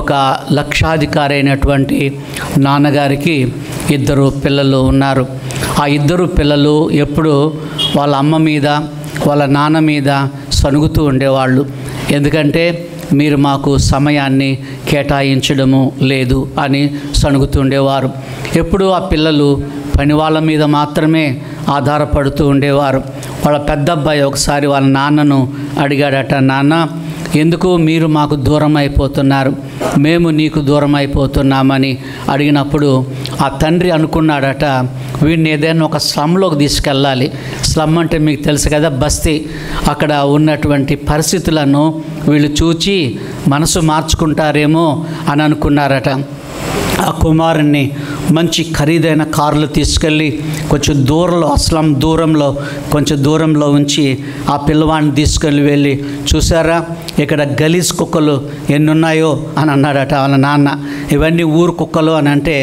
ఒక లక్షాధికారి అయినటువంటి నాన్నగారికి 2 పిల్లలు ఉన్నారు. ఆ 2 పిల్లలు ఎప్పుడు వాళ్ళ అమ్మ మీద వాళ్ళ నాన్న మీద సనుగుతూ ఉండేవాళ్ళు. ఎందుకంటే మీరు మాకు సమయాన్ని కేటాయించడము లేదు అని సనుగుతుండేవారు. ఎప్పుడు ఆ పిల్లలు పని వాళ్ళ మీద మాత్రమే ఆధారపడుతూ ఉండేవారు. వాళ్ళ పెద్ద అబ్బాయి ఒకసారి వాళ్ళ నాన్నను అడిగాడట, నాన్న ఎందుకు మీరు మాకు దూరం అయిపోతున్నారు, మేము నీకు దూరం అయిపోతున్నామని అడిగినప్పుడు ఆ తండ్రి అనుకున్నాడట, వీడిని ఏదైనా ఒక స్లమ్లోకి తీసుకెళ్ళాలి. స్లమ్ అంటే మీకు తెలుసు కదా, బస్తీ. అక్కడ ఉన్నటువంటి పరిస్థితులను వీళ్ళు చూచి మనసు మార్చుకుంటారేమో అని అనుకున్నారట. ఆ కుమారుణ్ణి మంచి ఖరీదైన కార్లు తీసుకెళ్ళి కొంచెం దూరంలో, అస్లం దూరంలో, కొంచెం దూరంలో ఉంచి ఆ పిల్లవాడిని తీసుకెళ్ళి వెళ్ళి, చూసారా ఇక్కడ గలీజ్ కుక్కలు ఎన్ని ఉన్నాయో అని అన్నాడట వాళ్ళ నాన్న. ఇవన్నీ ఊరు కుక్కలు అని అంటే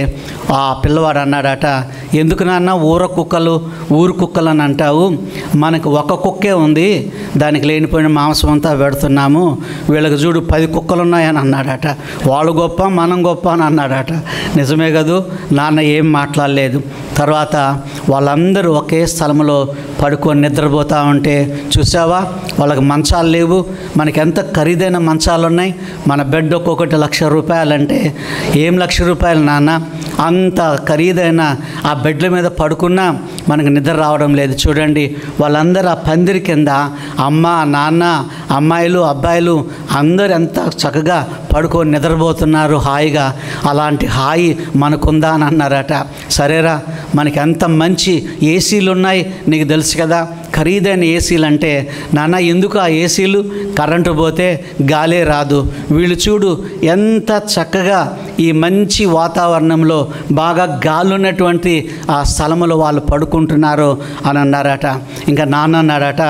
ఆ పిల్లవాడు అన్నాడట, ఎందుకు నాన్న ఊరు కుక్కలు అని అంటావు, మనకు ఒక కుక్కే ఉంది, దానికి లేనిపోయిన మాంసం అంతా పెడుతున్నాము, వీళ్ళకి చూడు 10 కుక్కలు ఉన్నాయని అన్నాడట. వాళ్ళు గొప్ప మనం గొప్ప అని అన్నాడట. నిజమే కదూ, నాన్న ఏం మాట్లాడలేదు. తర్వాత వాళ్ళందరూ ఒకే స్థలంలో పడుకొని నిద్రపోతూ ఉంటే చూసావా, వాళ్ళకి మంచాలు లేవు, మనకి ఎంత ఖరీదైన మంచాలు ఉన్నాయి, మన బెడ్ ఒక్కొక్కటి ₹1,00,000 అంటే ఏం ₹1,00,000 నాన్న, అంత ఖరీదైన ఆ బెడ్ల మీద పడుకున్నా మనకు నిద్ర రావడం లేదు. చూడండి వాళ్ళందరూ ఆ పందిరి కింద అమ్మ నాన్న అమ్మాయిలు అబ్బాయిలు అందరూ ఎంత చక్కగా పడుకొని నిద్రపోతున్నారు హాయిగా, అలాంటి హాయి మనకుందా అని అన్నారట. సరేరా, మనకి ఎంత మంచి ఏసీలు ఉన్నాయి నీకు తెలుసు కదా, ఖరీదైన ఏసీలు అంటే, నాన్న ఎందుకు ఆ ఏసీలు, కరెంటు పోతే గాలే రాదు, వీళ్ళు చూడు ఎంత చక్కగా ఈ మంచి వాతావరణంలో బాగా గాలి ఉన్నటువంటి ఆ స్థలంలో వాళ్ళు పడుకుంటున్నారో అని అన్నారట. ఇంకా నాన్న అన్నాడట,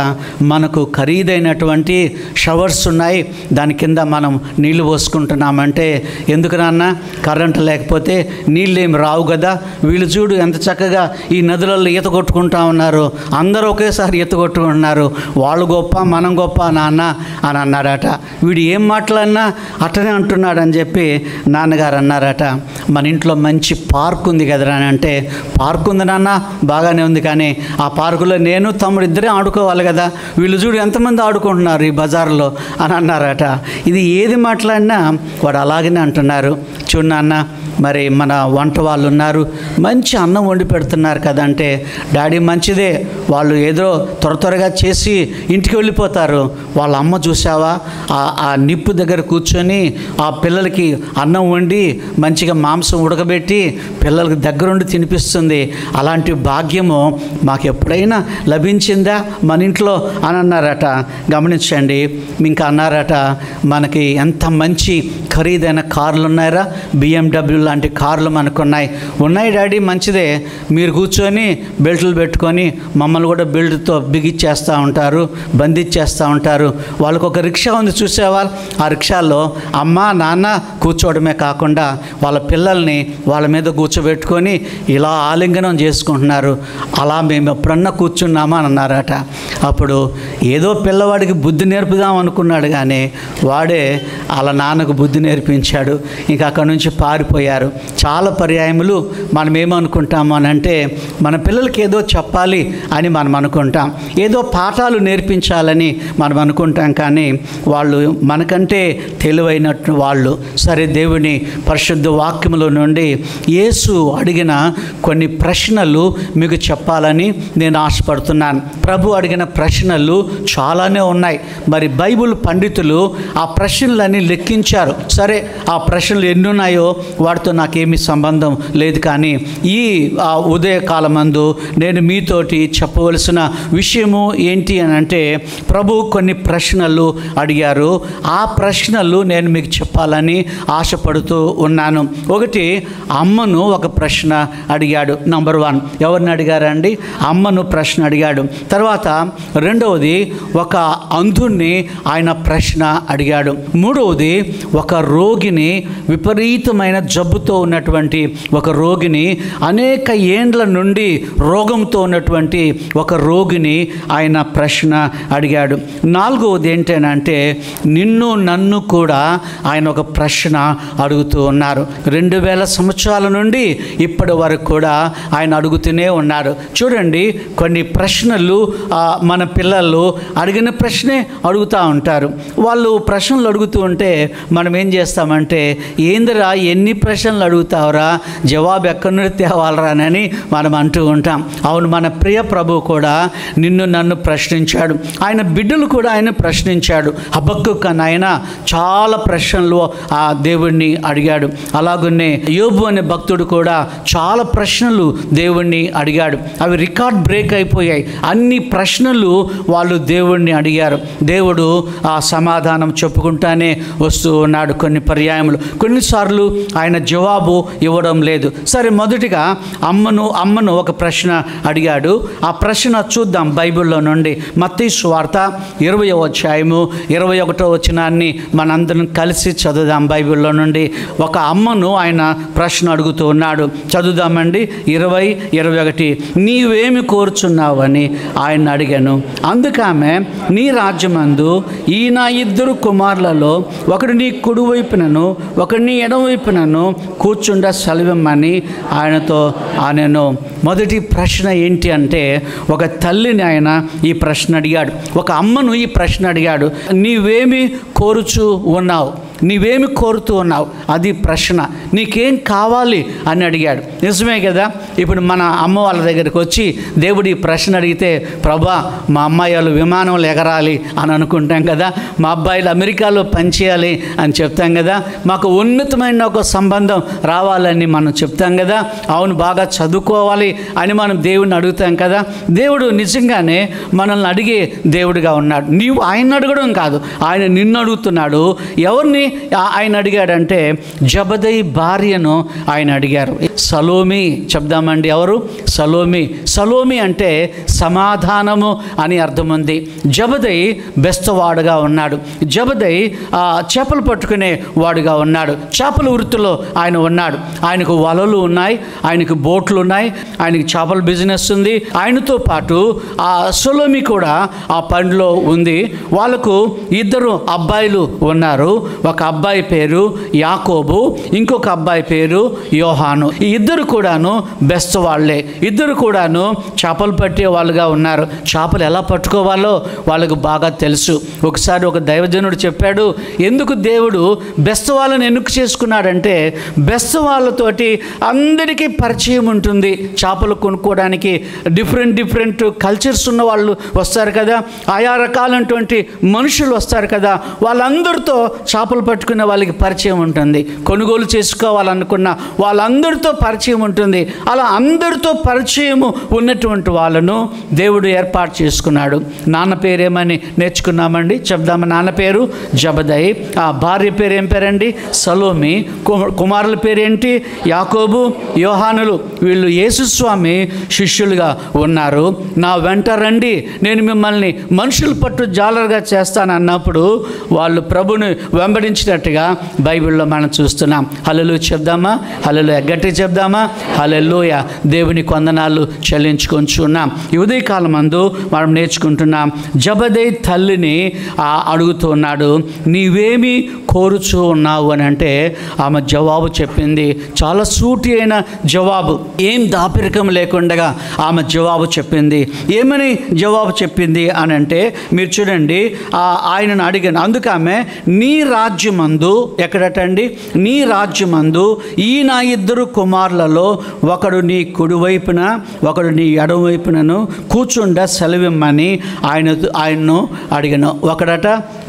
మనకు ఖరీదైనటువంటి షవర్స్ ఉన్నాయి, దాని కింద మనం నీళ్లు పోసుకుంటున్నామంటే, ఎందుకు నాన్న కరెంటు లేకపోతే నీళ్ళు ఏమి రావు కదా, వీళ్ళు చూడు ఎంత చక్కగా ఈ నదులలో ఈత కొట్టుకుంటా ఉన్నారు, అందరూ ఒకేసారి ఈత కొట్టుకుంటున్నారు, వాళ్ళు గొప్ప మనం గొప్ప నాన్న అని అన్నాడట. వీడు ఏం మాట్లాడినా అట్టనే అంటున్నాడని చెప్పి నాన్నగారు అన్నారట. మన ఇంట్లో మంచి పార్క్ ఉంది కదరా అని అంటే, పార్క్ ఉంది నాన్న, బాగానే ఉంది, కానీ ఆ పార్కులో నేను తమ్ముడు ఇద్దరే ఆడుకోవాలి కదా, వీళ్ళు చూడు ఎంతమంది ఆడుకుంటున్నారు ఈ బజార్లో అని అన్నారట. ఇది ఏది మాట్లాడినా వాడు అలాగనే అంటున్నారు. చూడు నాన్న, మరి మన వంట వాళ్ళు ఉన్నారు, మంచి అన్నం వండి పెడుతున్నారు కదంటే, డాడీ మంచిదే, వాళ్ళు ఏదో త్వరగా చేసి ఇంటికి వెళ్ళిపోతారు, వాళ్ళ అమ్మ చూసావా ఆ నిప్పు దగ్గర కూర్చొని ఆ పిల్లలకి అన్నం వండి మంచిగా మాంసం ఉడకబెట్టి పిల్లలకి దగ్గరుండి తినిపిస్తుంది, అలాంటి భాగ్యము మాకు ఎప్పుడైనా లభించిందా మన ఇంట్లో అని అన్నారట. గమనించండి, ఇంకా అన్నారట, మనకి ఎంత మంచి ఖరీదైన కార్లు ఉన్నాయరా, BMW లాంటి కార్లు మనకు ఉన్నాయి డాడీ, మంచిదే, మీరు కూర్చొని బెల్ట్లు పెట్టుకొని మమ్మల్ని కూడా బెల్ట్తో బిగిచ్చేస్తూ ఉంటారు, బంధించేస్తూ ఉంటారు. వాళ్ళకు ఒక రిక్షా ఉంది చూసేవా, ఆ రిక్షాలో అమ్మ నాన్న కూర్చోవడమే కాకుండా వాళ్ళ పిల్లల్ని వాళ్ళ మీద కూర్చోబెట్టుకొని ఇలా ఆలింగనం చేసుకుంటున్నారు, అలా మేము ఎప్పుడన్నా కూర్చున్నామా అని అన్నారట. అప్పుడు ఏదో పిల్లవాడికి బుద్ధి నేర్పుదాం అనుకున్నాడు, కానీ వాడే వాళ్ళ నాన్నకు బుద్ధి నేర్పించాడు. ఇంకా అక్కడి నుంచి పారిపోయారు. చాలా పర్యాయములు మనం ఏమనుకుంటాము అని అంటే, మన పిల్లలకి ఏదో చెప్పాలి అని మనం అనుకుంటాం, ఏదో పాఠాలు నేర్పించాలని మనం అనుకుంటాం, కానీ వాళ్ళు మనకంటే తెలివైనట్టు వాళ్ళు. సరే, దేవుని పరిశుద్ధ వాక్యములో నుండి యేసు అడిగిన కొన్ని ప్రశ్నలు మీకు చెప్పాలని నేను ఆశపడుతున్నాను. ప్రభు అడిగిన ప్రశ్నలు చాలానే ఉన్నాయి. మరి బైబిల్ పండితులు ఆ ప్రశ్నలన్నీ లెక్కించారు. సరే, ఆ ప్రశ్నలు ఎన్ని ఉన్నాయో వాటితో నాకేమీ సంబంధం లేదు, కానీ ఈ ఉదయకాలమందు నేను మీతోటి చెప్పవలసిన విషయము ఏంటి అని అంటే, ప్రభు కొన్ని ప్రశ్నలు అడిగారు. ఆ ప్రశ్నలు నేను మీకు చెప్పాలని ఆశపడుతూ ఉన్నాను. ఒకటి, అమ్మను ఒక ప్రశ్న అడిగాడు. నంబర్ 1 ఎవరిని అడిగారండి? అమ్మను ప్రశ్న అడిగాడు. తర్వాత రెండవది, ఒక అంధుణ్ణి ఆయన ప్రశ్న అడిగాడు. 3 రెండవది, ఒక రోగిని, విపరీతమైన జబ్బుతో ఉన్నటువంటి ఒక రోగిని, అనేక ఏండ్ల నుండి రోగంతో ఉన్నటువంటి ఒక రోగిని ఆయన ప్రశ్న అడిగాడు. నాలుగవది ఏంటంటే, నిన్ను నన్ను కూడా ఆయన ఒక ప్రశ్న అడుగుతూ ఉన్నారు. 2000 సంవత్సరాల నుండి ఇప్పటి వరకు కూడా ఆయన అడుగుతూనే ఉన్నారు. చూడండి, కొన్ని ప్రశ్నలు మన పిల్లలు అడిగిన ప్రశ్నే అడుగుతూ ఉంటారు. వాళ్ళు ప్రశ్నలు అడుగుతూ ఉంటే మనం ఏం చేస్తామంటే, ఏందిరా ఎన్ని ప్రశ్నలు అడుగుతావురా, జవాబు ఎక్కడి నుండి తేవాలరా అని మనం అంటూ ఉంటాం. అవును, మన ప్రియ ప్రభువు కూడా నిన్ను నన్ను ప్రశ్నించాడు. ఆయన బిడ్డలు కూడా ఆయన ప్రశ్నించాడు. హబక్కూకు ఆయన చాలా ప్రశ్నలు ఆ దేవుణ్ణి అడిగాడు. అలాగనే యోబు అనే భక్తుడు కూడా చాలా ప్రశ్నలు దేవుణ్ణి అడిగాడు. అవి రికార్డ్ బ్రేక్ అయిపోయాయి. అన్ని ప్రశ్నలు వాళ్ళు దేవుణ్ణి అడిగారు. దేవుడు ఆ సమాధానం చెప్పుకుంటానే వస్తూ ఉన్నాడు. కొన్ని పర్యాయములు, కొన్నిసార్లు ఆయన జవాబు ఇవ్వడం లేదు. సరే, మొదటిగా అమ్మను ఒక ప్రశ్న అడిగాడు. ఆ ప్రశ్న చూద్దాం బైబిల్లో నుండి. మత్తయి సువార్త 20వ అధ్యాయము 21వ వచనాన్ని మనందరం కలిసి చదువుదాం. బైబిల్లో నుండి ఒక అమ్మను ఆయన ప్రశ్న అడుగుతూ ఉన్నాడు. చదువుదామండి. 20:21. నీవేమి కోరుచున్నావని ఆయన అడిగాను. అందుకామె, నీ రాజ్యమందు ఈ నా 2 కుమారులలో ఒకడు నీ కుడివైపునను ఒకడు నీ ఎడమవైపునను కూర్చుండ సెలవిమ్మని ఆయనతో అనెను. మొదటి ప్రశ్న ఏంటి అంటే, ఒక తల్లిని ఆయన ఈ ప్రశ్న అడిగాడు. ఒక అమ్మను ఈ ప్రశ్న అడిగాడు. నీవేమి కోరుచు ఉన్నావు, నీవేమి కోరుతూ ఉన్నావు, అది ప్రశ్న. నీకేం కావాలి అని అడిగాడు. నిజమే కదా. ఇప్పుడు మన అమ్మ వాళ్ళ దగ్గరికి వచ్చి దేవుడు ఈ ప్రశ్న అడిగితే, ప్రభా మా అమ్మాయిలు విమానంలో ఎగరాలి అని అనుకుంటాం కదా, మా అబ్బాయిలు అమెరికాలో పనిచేయాలి అని చెప్తాం కదా, మాకు ఉన్నతమైన ఒక సంబంధం రావాలని మనం చెప్తాం కదా, అవును బాగా చదువుకోవాలి అని మనం దేవుడిని అడుగుతాం కదా. దేవుడు నిజంగానే మనల్ని అడిగే దేవుడిగా ఉన్నాడు. నీవు ఆయన అడగడం కాదు, ఆయన నిన్ను అడుగుతున్నాడు. ఎవరిని ఆయన అడిగాడంటే, జబదయి భార్యను ఆయన అడిగారు. సలోమి చెప్దామండి. ఎవరు? సలోమి. సలోమి అంటే సమాధానము అని అర్థం ఉంది. జబదయి బెస్తవాడుగా ఉన్నాడు. జబదయి చేపలు పట్టుకునే వాడుగా ఉన్నాడు. చేపల వృత్తిలో ఆయన ఉన్నాడు. ఆయనకు వలలు ఉన్నాయి, ఆయనకు బోట్లు ఉన్నాయి, ఆయనకి చేపల బిజినెస్ ఉంది. ఆయనతో పాటు ఆ సలోమి కూడా ఆ పనిలో ఉంది. వాళ్ళకు 2 అబ్బాయిలు ఉన్నారు. ఒక అబ్బాయి పేరు యాకోబు, ఇంకొక అబ్బాయి పేరు యోహాను. ఈ 2 కూడాను బెస్ట్ వాళ్ళే. 2 కూడాను చేపలు పట్టే వాళ్ళుగా ఉన్నారు. చేపలు ఎలా పట్టుకోవాలో వాళ్ళకు బాగా తెలుసు. ఒకసారి ఒక దైవజనుడు చెప్పాడు, ఎందుకు దేవుడు బెస్ట్ వాళ్ళని ఎన్నుకు చేసుకున్నాడంటే, బెస్ట్ వాళ్ళతోటి అందరికీ పరిచయం ఉంటుంది. చేపలు కొనుక్కోవడానికి డిఫరెంట్ కల్చర్స్ ఉన్న వాళ్ళు వస్తారు కదా, ఆయా రకాలైనటువంటి మనుషులు వస్తారు కదా, వాళ్ళందరితో చేపలు పట్టుకునే వాళ్ళకి పరిచయం ఉంటుంది. కొనుగోలు చేసుకోవాలనుకున్న వాళ్ళందరితో పరిచయం ఉంటుంది. అలా అందరితో పరిచయము ఉన్నటువంటి వాళ్ళను దేవుడు ఏర్పాటు చేసుకున్నాడు. నాన్న పేరేమని నేర్చుకున్నామండి, చెప్దామా. నాన్న పేరు జబదయి, ఆ భార్య పేరు ఏం పేరండి? సలోమి. కుమారుల పేరేంటి? యాకోబు, యోహానులు. వీళ్ళు యేసుస్వామి శిష్యులుగా ఉన్నారు. నా వెంట రండి, నేను మిమ్మల్ని మనుషులు పట్టు జాలరుగా చేస్తానన్నప్పుడు వాళ్ళు ప్రభుని వెంబడించినట్టుగా బైబిల్లో మనం చూస్తున్నాం. హల్లెలూయా చెప్దామా? హల్లెలూయా గట్టి చెప్దామా? హల్లెలూయా. దేవునికి వందనాలు చెల్లించుకొంచున్నాం. ఈ ఉదయకాలం మందు మనం నేర్చుకుంటున్నాం. జబదయి తల్లిని అడుగుతున్నాడు, నీవేమి కోరుచూ ఉన్నావు అని అంటే ఆమె జవాబు చెప్పింది. చాలా సూటి అయిన జవాబు, ఏం దాపరికం లేకుండా ఆమె జవాబు చెప్పింది. ఏమని జవాబు చెప్పింది అని అంటే, మీరు చూడండి, ఆయనను అడిగాను. అందుకు ఆమె, నీ రాజ్యమందు, ఎక్కడటండి? నీ రాజ్యమందు ఈ నా 2 కుమారులలో ఒకడు నీ కుడివైపున ఒకడు నీ ఎడమవైపునను కూర్చుండ సెలవిమ్మని ఆయన్ను అడిగాను. ఒకడట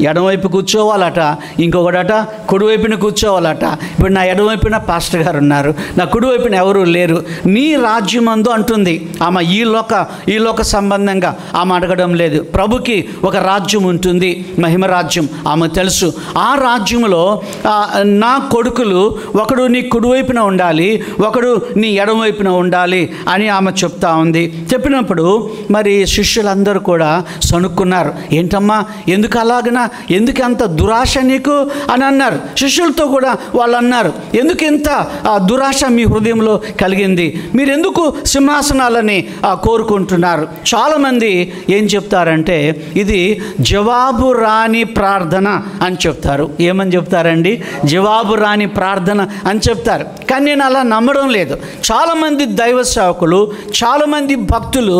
ఎడమవైపు కూర్చోవాలట, ఇంకొకడట కుడివైపున కూర్చోవాలట. ఇప్పుడు నా ఎడమవైపున పాస్టర్ గారు ఉన్నారు, నా కుడివైపున ఎవరు లేరు. నీ రాజ్యమందు అంటుంది ఆమె. ఈ లోక సంబంధంగా ఆమె అడగడం లేదు. ప్రభుకి ఒక రాజ్యం ఉంటుంది, మహిమ రాజ్యం. ఆమె తెలుసు. ఆ రాజ్యం రాజ్యంలో నా కొడుకులు ఒకడు నీ కుడివైపున ఉండాలి, ఒకడు నీ ఎడమవైపున ఉండాలి అని ఆమె చెప్తా ఉంది. చెప్పినప్పుడు మరి శిష్యులందరూ కూడా సనుక్కున్నారు. ఏంటమ్మా, ఎందుకు అలాగనా, ఎందుకు అంత దురాశ నీకు అని అన్నారు. శిష్యులతో కూడా వాళ్ళు అన్నారు, ఎందుకు ఇంత దురాశ మీ హృదయంలో కలిగింది, మీరెందుకు సింహాసనాలని కోరుకుంటున్నారు? చాలామంది ఏం చెప్తారంటే ఇది జవాబు రాని ప్రార్థన అని చెప్తారు. ఏమని చెప్తారండి? జవాబు రాని ప్రార్థన అని చెప్తారు. కానీ నేను అలా నమ్మడం లేదు. చాలామంది దైవ సేవకులు, చాలామంది భక్తులు,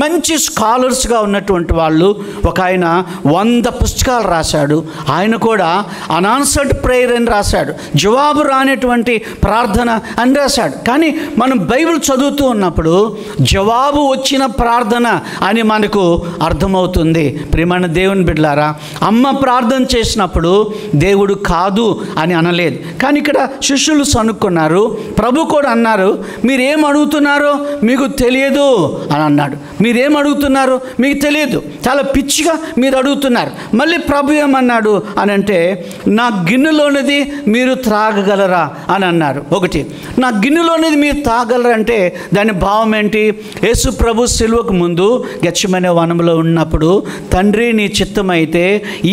మంచి స్కాలర్స్గా ఉన్నటువంటి వాళ్ళు, ఒక ఆయన 100 పుస్తకాలు రాశాడు. ఆయన కూడా అన్ఆన్సర్డ్ ప్రేయర్ అని రాశాడు, జవాబు రానటువంటి ప్రార్థన అని రాశాడు. కానీ మనం బైబిల్ చదువుతూ ఉన్నప్పుడు జవాబు వచ్చిన ప్రార్థన అని మనకు అర్థమవుతుంది. ప్రియమైన దేవుని బిడ్డలారా, అమ్మ ప్రార్థన చేసినప్పుడు దేవుడు కాదు అని అనలేదు. కానీ ఇక్కడ శిష్యులు సనుక్కున్నారు. ప్రభు కూడా అన్నారు, మీరేం అడుగుతున్నారో మీకు తెలియదు అని అన్నాడు. మీరేం అడుగుతున్నారో మీకు తెలియదు, చాలా పిచ్చిగా మీరు అడుగుతున్నారు. మళ్ళీ ప్రభు ఏమన్నాడు అని అంటే, నా గిన్నెలోనిది మీరు త్రాగగలరా అని అన్నారు. ఒకటి, నా గిన్నెలోనిది మీరు తాగలరా అంటే దాని భావం ఏంటి? యేసు ప్రభు సిలువకు ముందు గెత్సేమనే వనంలో ఉన్నప్పుడు, తండ్రి నీ చిత్తమైతే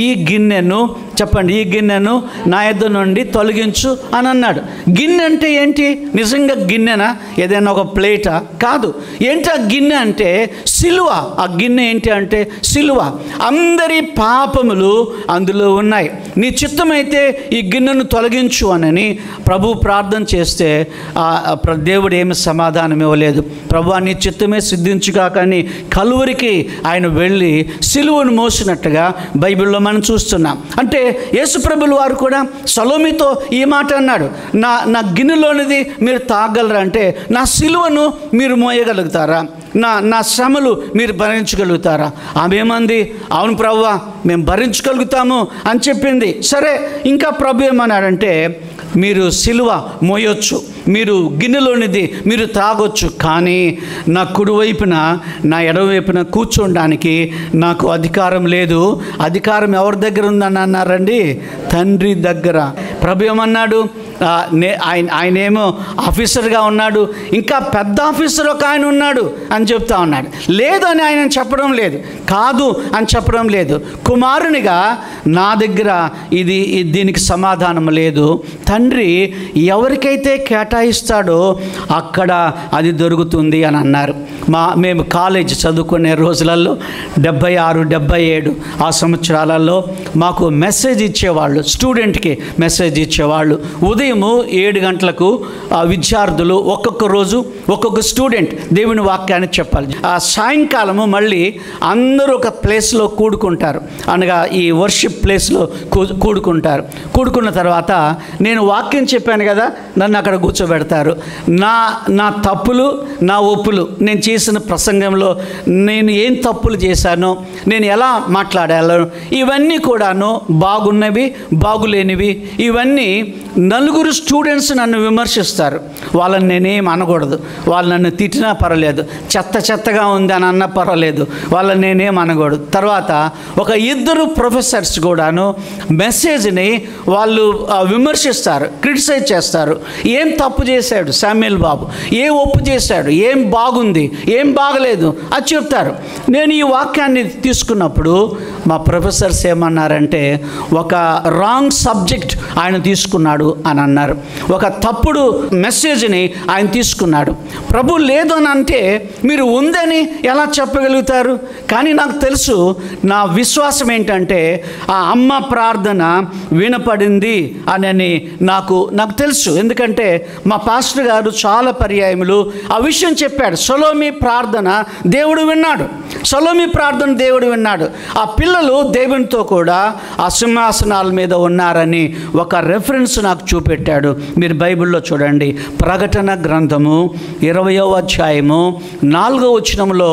ఈ గిన్నెను, చెప్పండి, ఈ గిన్నెను నా యొద్ద నుండి తొలగించు అని అన్నాడు. గిన్నె అంటే ఏంటి? నిజంగా గిన్నెనా? ఏదైనా ఒక ప్లేటా? కాదు. ఏంటి ఆ గిన్నె అంటే? సిలువ. ఆ గిన్నె ఏంటి అంటే సిలువ. అందరి పాపములు అందులో ఉన్నాయి. నీ చిత్తమైతే ఈ గిన్నెను తొలగించు అని ప్రభు ప్రార్థన చేస్తే దేవుడు ఏమి సమాధానం ఇవ్వలేదు. ప్రభు నీ చిత్తమే సిద్ధించుగా, కానీ కలువరికి ఆయన వెళ్ళి సిలువను మోసినట్టుగా బైబిల్లో మనం చూస్తున్నాం. అంటే యేసు ప్రభులు వారు కూడా సలోమితో ఈ మాట అన్నాడు, నా గిన్నెలోనిది మీరు తాగలరా అంటే నా సిలువను మీరు మోయగలుగుతారా, నా శ్రమలు మీరు భరించగలుగుతారా? ఆమె ఏమంది? అవును ప్రభువా, మేము భరించగలుగుతాము అని చెప్పింది. సరే, ఇంకా ప్రభు ఏమన్నాడంటే, మీరు సిలువ మోయొచ్చు, మీరు గిన్నెలోనిది మీరు త్రాగొచ్చు, కానీ నా కుడివైపున నా ఎడమవైపున కూర్చోడానికి నాకు అధికారం లేదు. అధికారం ఎవరి దగ్గర ఉందని అన్నారండి? తండ్రి దగ్గర. ప్రభు ఏమన్నాడు? ఆయనేమో ఆఫీసర్గా ఉన్నాడు, ఇంకా పెద్ద ఆఫీసర్ ఒక ఆయన ఉన్నాడు అని చెప్తా ఉన్నాడు. లేదు అని ఆయన చెప్పడం లేదు, కాదు అని చెప్పడం లేదు. కుమారునిగా నా దగ్గర దీనికి సమాధానం లేదు. తండ్రి ఎవరికైతే కేటాయిస్తాడో అక్కడ అది దొరుకుతుంది అని అన్నారు. మేము కాలేజ్ చదువుకునే రోజులలో 76, 77 ఆ సంవత్సరాలలో మాకు మెసేజ్ ఇచ్చేవాళ్ళు, స్టూడెంట్కి మెసేజ్ ఇచ్చేవాళ్ళు. ఉదయం 7 గంటలకు విద్యార్థులు ఒక్కొక్క రోజు ఒక్కొక్క స్టూడెంట్ దేవుని వాక్యాన్ని చెప్పాలి. ఆ సాయంకాలము మళ్ళీ అందరూ ఒక ప్లేస్లో కూడుకుంటారు, అనగా ఈ వర్షిప్ ప్లేస్లో కూడుకుంటారు. కూడుకున్న తర్వాత నేను వాక్యం చెప్పాను కదా, నన్ను అక్కడ కూర్చోబెడతారు. నా తప్పులు, నా ఒప్పులు, నేను చేసిన ప్రసంగంలో నేను ఏం తప్పులు చేశానో, నేను ఎలా మాట్లాడాలో, ఇవన్నీ కూడాను బాగున్నవి, బాగులేనివి, ఇవన్నీ నలుగురు స్టూడెంట్స్ నన్ను విమర్శిస్తారు. వాళ్ళని నేనేం అనకూడదు, వాళ్ళు నన్ను తిట్టినా పర్వాలేదు, చెత్తగా ఉంది అని అన్నా పర్వాలేదు, వాళ్ళని నేనేం అనకూడదు. తర్వాత ఒక 2 ప్రొఫెసర్స్ కూడాను మెసేజ్ని వాళ్ళు విమర్శిస్తారు, క్రిటిసైజ్ చేస్తారు. ఏం తప్పు చేశాడు శామ్యూల్ బాబు, ఏం ఒప్పు చేశాడు, ఏం బాగుంది, ఏం బాగలేదు అది చెప్తారు. నేను ఈ వాక్యాన్ని తీసుకున్నప్పుడు మా ప్రొఫెసర్స్ ఏమన్నారంటే, ఒక రాంగ్ సబ్జెక్ట్ ఆయన తీసుకున్నాడు అని అన్నారు. ఒక తప్పుడు మెసేజ్ని ఆయన తీసుకున్నాడు. ప్రభు లేదు అని అంటే మీరు ఉందని ఎలా చెప్పగలుగుతారు? కానీ నాకు తెలుసు, నా విశ్వాసం ఏంటంటే ఆ అమ్మ ప్రార్థన వినపడింది అని నాకు తెలుసు. ఎందుకంటే మా పాస్టర్ గారు చాలా పర్యాయములు ఆ విషయం చెప్పాడు. సలోమి ప్రార్థన దేవుడు విన్నాడు, సలోమి ప్రార్థన దేవుడు విన్నాడు. ఆ పిల్లలు దేవునితో కూడా ఆ సింహాసనాల మీద ఉన్నారని ఒక ఒక రెఫరెన్స్ నాకు చూపెట్టాడు. మీరు బైబిల్లో చూడండి, ప్రకటన గ్రంథము 20వ అధ్యాయము 4వ వచనంలో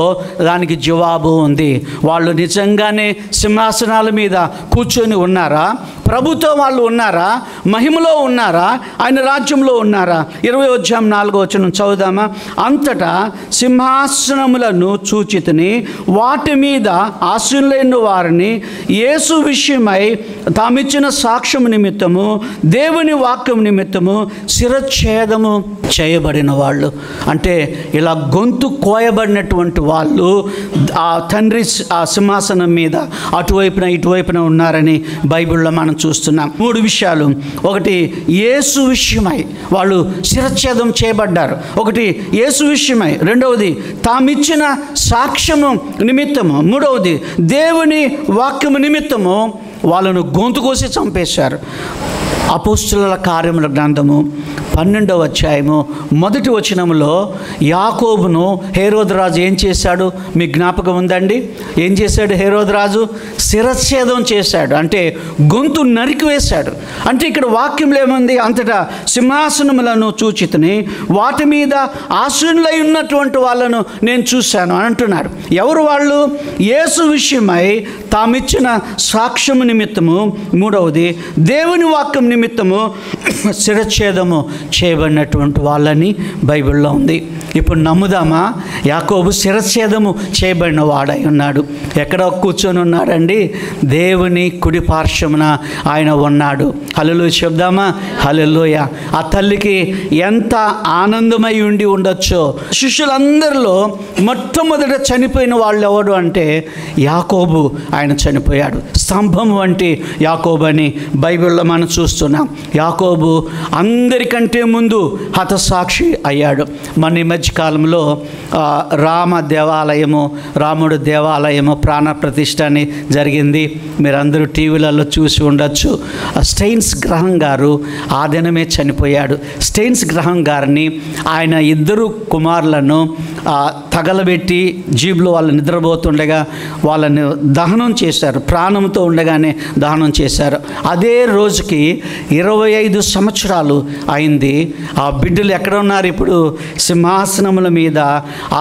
దానికి జవాబు ఉంది. వాళ్ళు నిజంగానే సింహాసనాల మీద కూర్చొని ఉన్నారా? ప్రభుతో వాళ్ళు ఉన్నారా? మహిమలో ఉన్నారా? ఆయన రాజ్యంలో ఉన్నారా? 20వ అధ్యాయం 4వ వచనం చదువుదామా? అంతటా సింహాసనములను చూచితిని, వాటి మీద ఆశీనులైన వారిని యేసు విషయమై తామిచ్చిన సాక్ష్యం నిమిత్తము, దేవుని వాక్యం నిమిత్తము శిరచ్ఛేదము చేయబడిన వాళ్ళు. అంటే ఇలా గొంతు కోయబడినటువంటి వాళ్ళు ఆ తండ్రి ఆ సింహాసనం మీద అటువైపున ఇటువైపున ఉన్నారని బైబిల్లో మనం చూస్తున్నాం. 3 విషయాలు. ఒకటి, యేసు విషయమై వాళ్ళు శిరచ్ఛేదం చేయబడ్డారు. ఒకటి, యేసు విషయమై. రెండవది, తామిచ్చిన సాక్ష్యము నిమిత్తము. మూడవది, దేవుని వాక్యము నిమిత్తము వాళ్ళను గొంతు కోసి చంపేశారు. అపోస్తుల కార్యముల గ్రంథము 12వ అధ్యాయము 1వ వచనములో యాకోబును హేరోదు రాజు ఏం చేశాడు? మీ జ్ఞాపకం ఉందండి? ఏం చేశాడు హేరోదు రాజు? శిరచ్ఛేదం చేశాడు, అంటే గొంతు నరికివేశాడు. అంటే ఇక్కడ వాక్యంలో ఏముంది? అంతటా సింహాసనములను చూచితిని, వాటి మీద ఆశీనులై ఉన్నటువంటి వాళ్ళను నేను చూశాను అని అంటున్నాడు. ఎవరు వాళ్ళు? యేసు విషయమై తామిచ్చిన సాక్ష్యము నిమిత్తము. మూడవది, దేవుని వాక్యం నిమిత్తము శిరచ్ఛేదము చేయబడినటువంటి వాళ్ళని బైబిల్లో ఉంది. ఇప్పుడు నమ్ముదామా? యాకోబు శిరచ్ఛేదము చేయబడిన వాడై ఉన్నాడు. ఎక్కడ కూర్చొని ఉన్నాడండి? దేవుని కుడి పార్శ్వమున ఆయన ఉన్నాడు. హల్లెలూయా చెప్దామా? హల్లెలూయా. ఆ తల్లికి ఎంత ఆనందమై ఉండి ఉండొచ్చో. శిష్యులందరిలో మొట్టమొదట చనిపోయిన వాళ్ళు ఎవరు అంటే యాకోబు. ఆయన చనిపోయాడు. స్తంభం వంటి యాకోబు అని బైబిల్లో మనం చూస్తున్నాం. యాకోబు అందరికంటే ముందు హతసాక్షి అయ్యాడు. మన ఈ మధ్యకాలంలో రాముడు దేవాలయము ప్రాణ ప్రతిష్ఠ అని జరిగింది. మీరందరూ టీవీలలో చూసి ఉండొచ్చు. స్టెయిన్స్ గ్రహం గారు ఆ దినమే చనిపోయాడు. స్టెయిన్స్ గ్రహం గారిని ఆయన 2 కుమారులను తగలబెట్టి జీబులో వాళ్ళు నిద్రపోతుండగా వాళ్ళని దహనం చేశారు. ప్రాణంతో ఉండగానే దహనం చేశారు. అదే రోజుకి 25 సంవత్సరాలు అయింది. ఆ బిడ్డలు ఎక్కడ ఉన్నారు? ఇప్పుడు సింహాసనముల మీద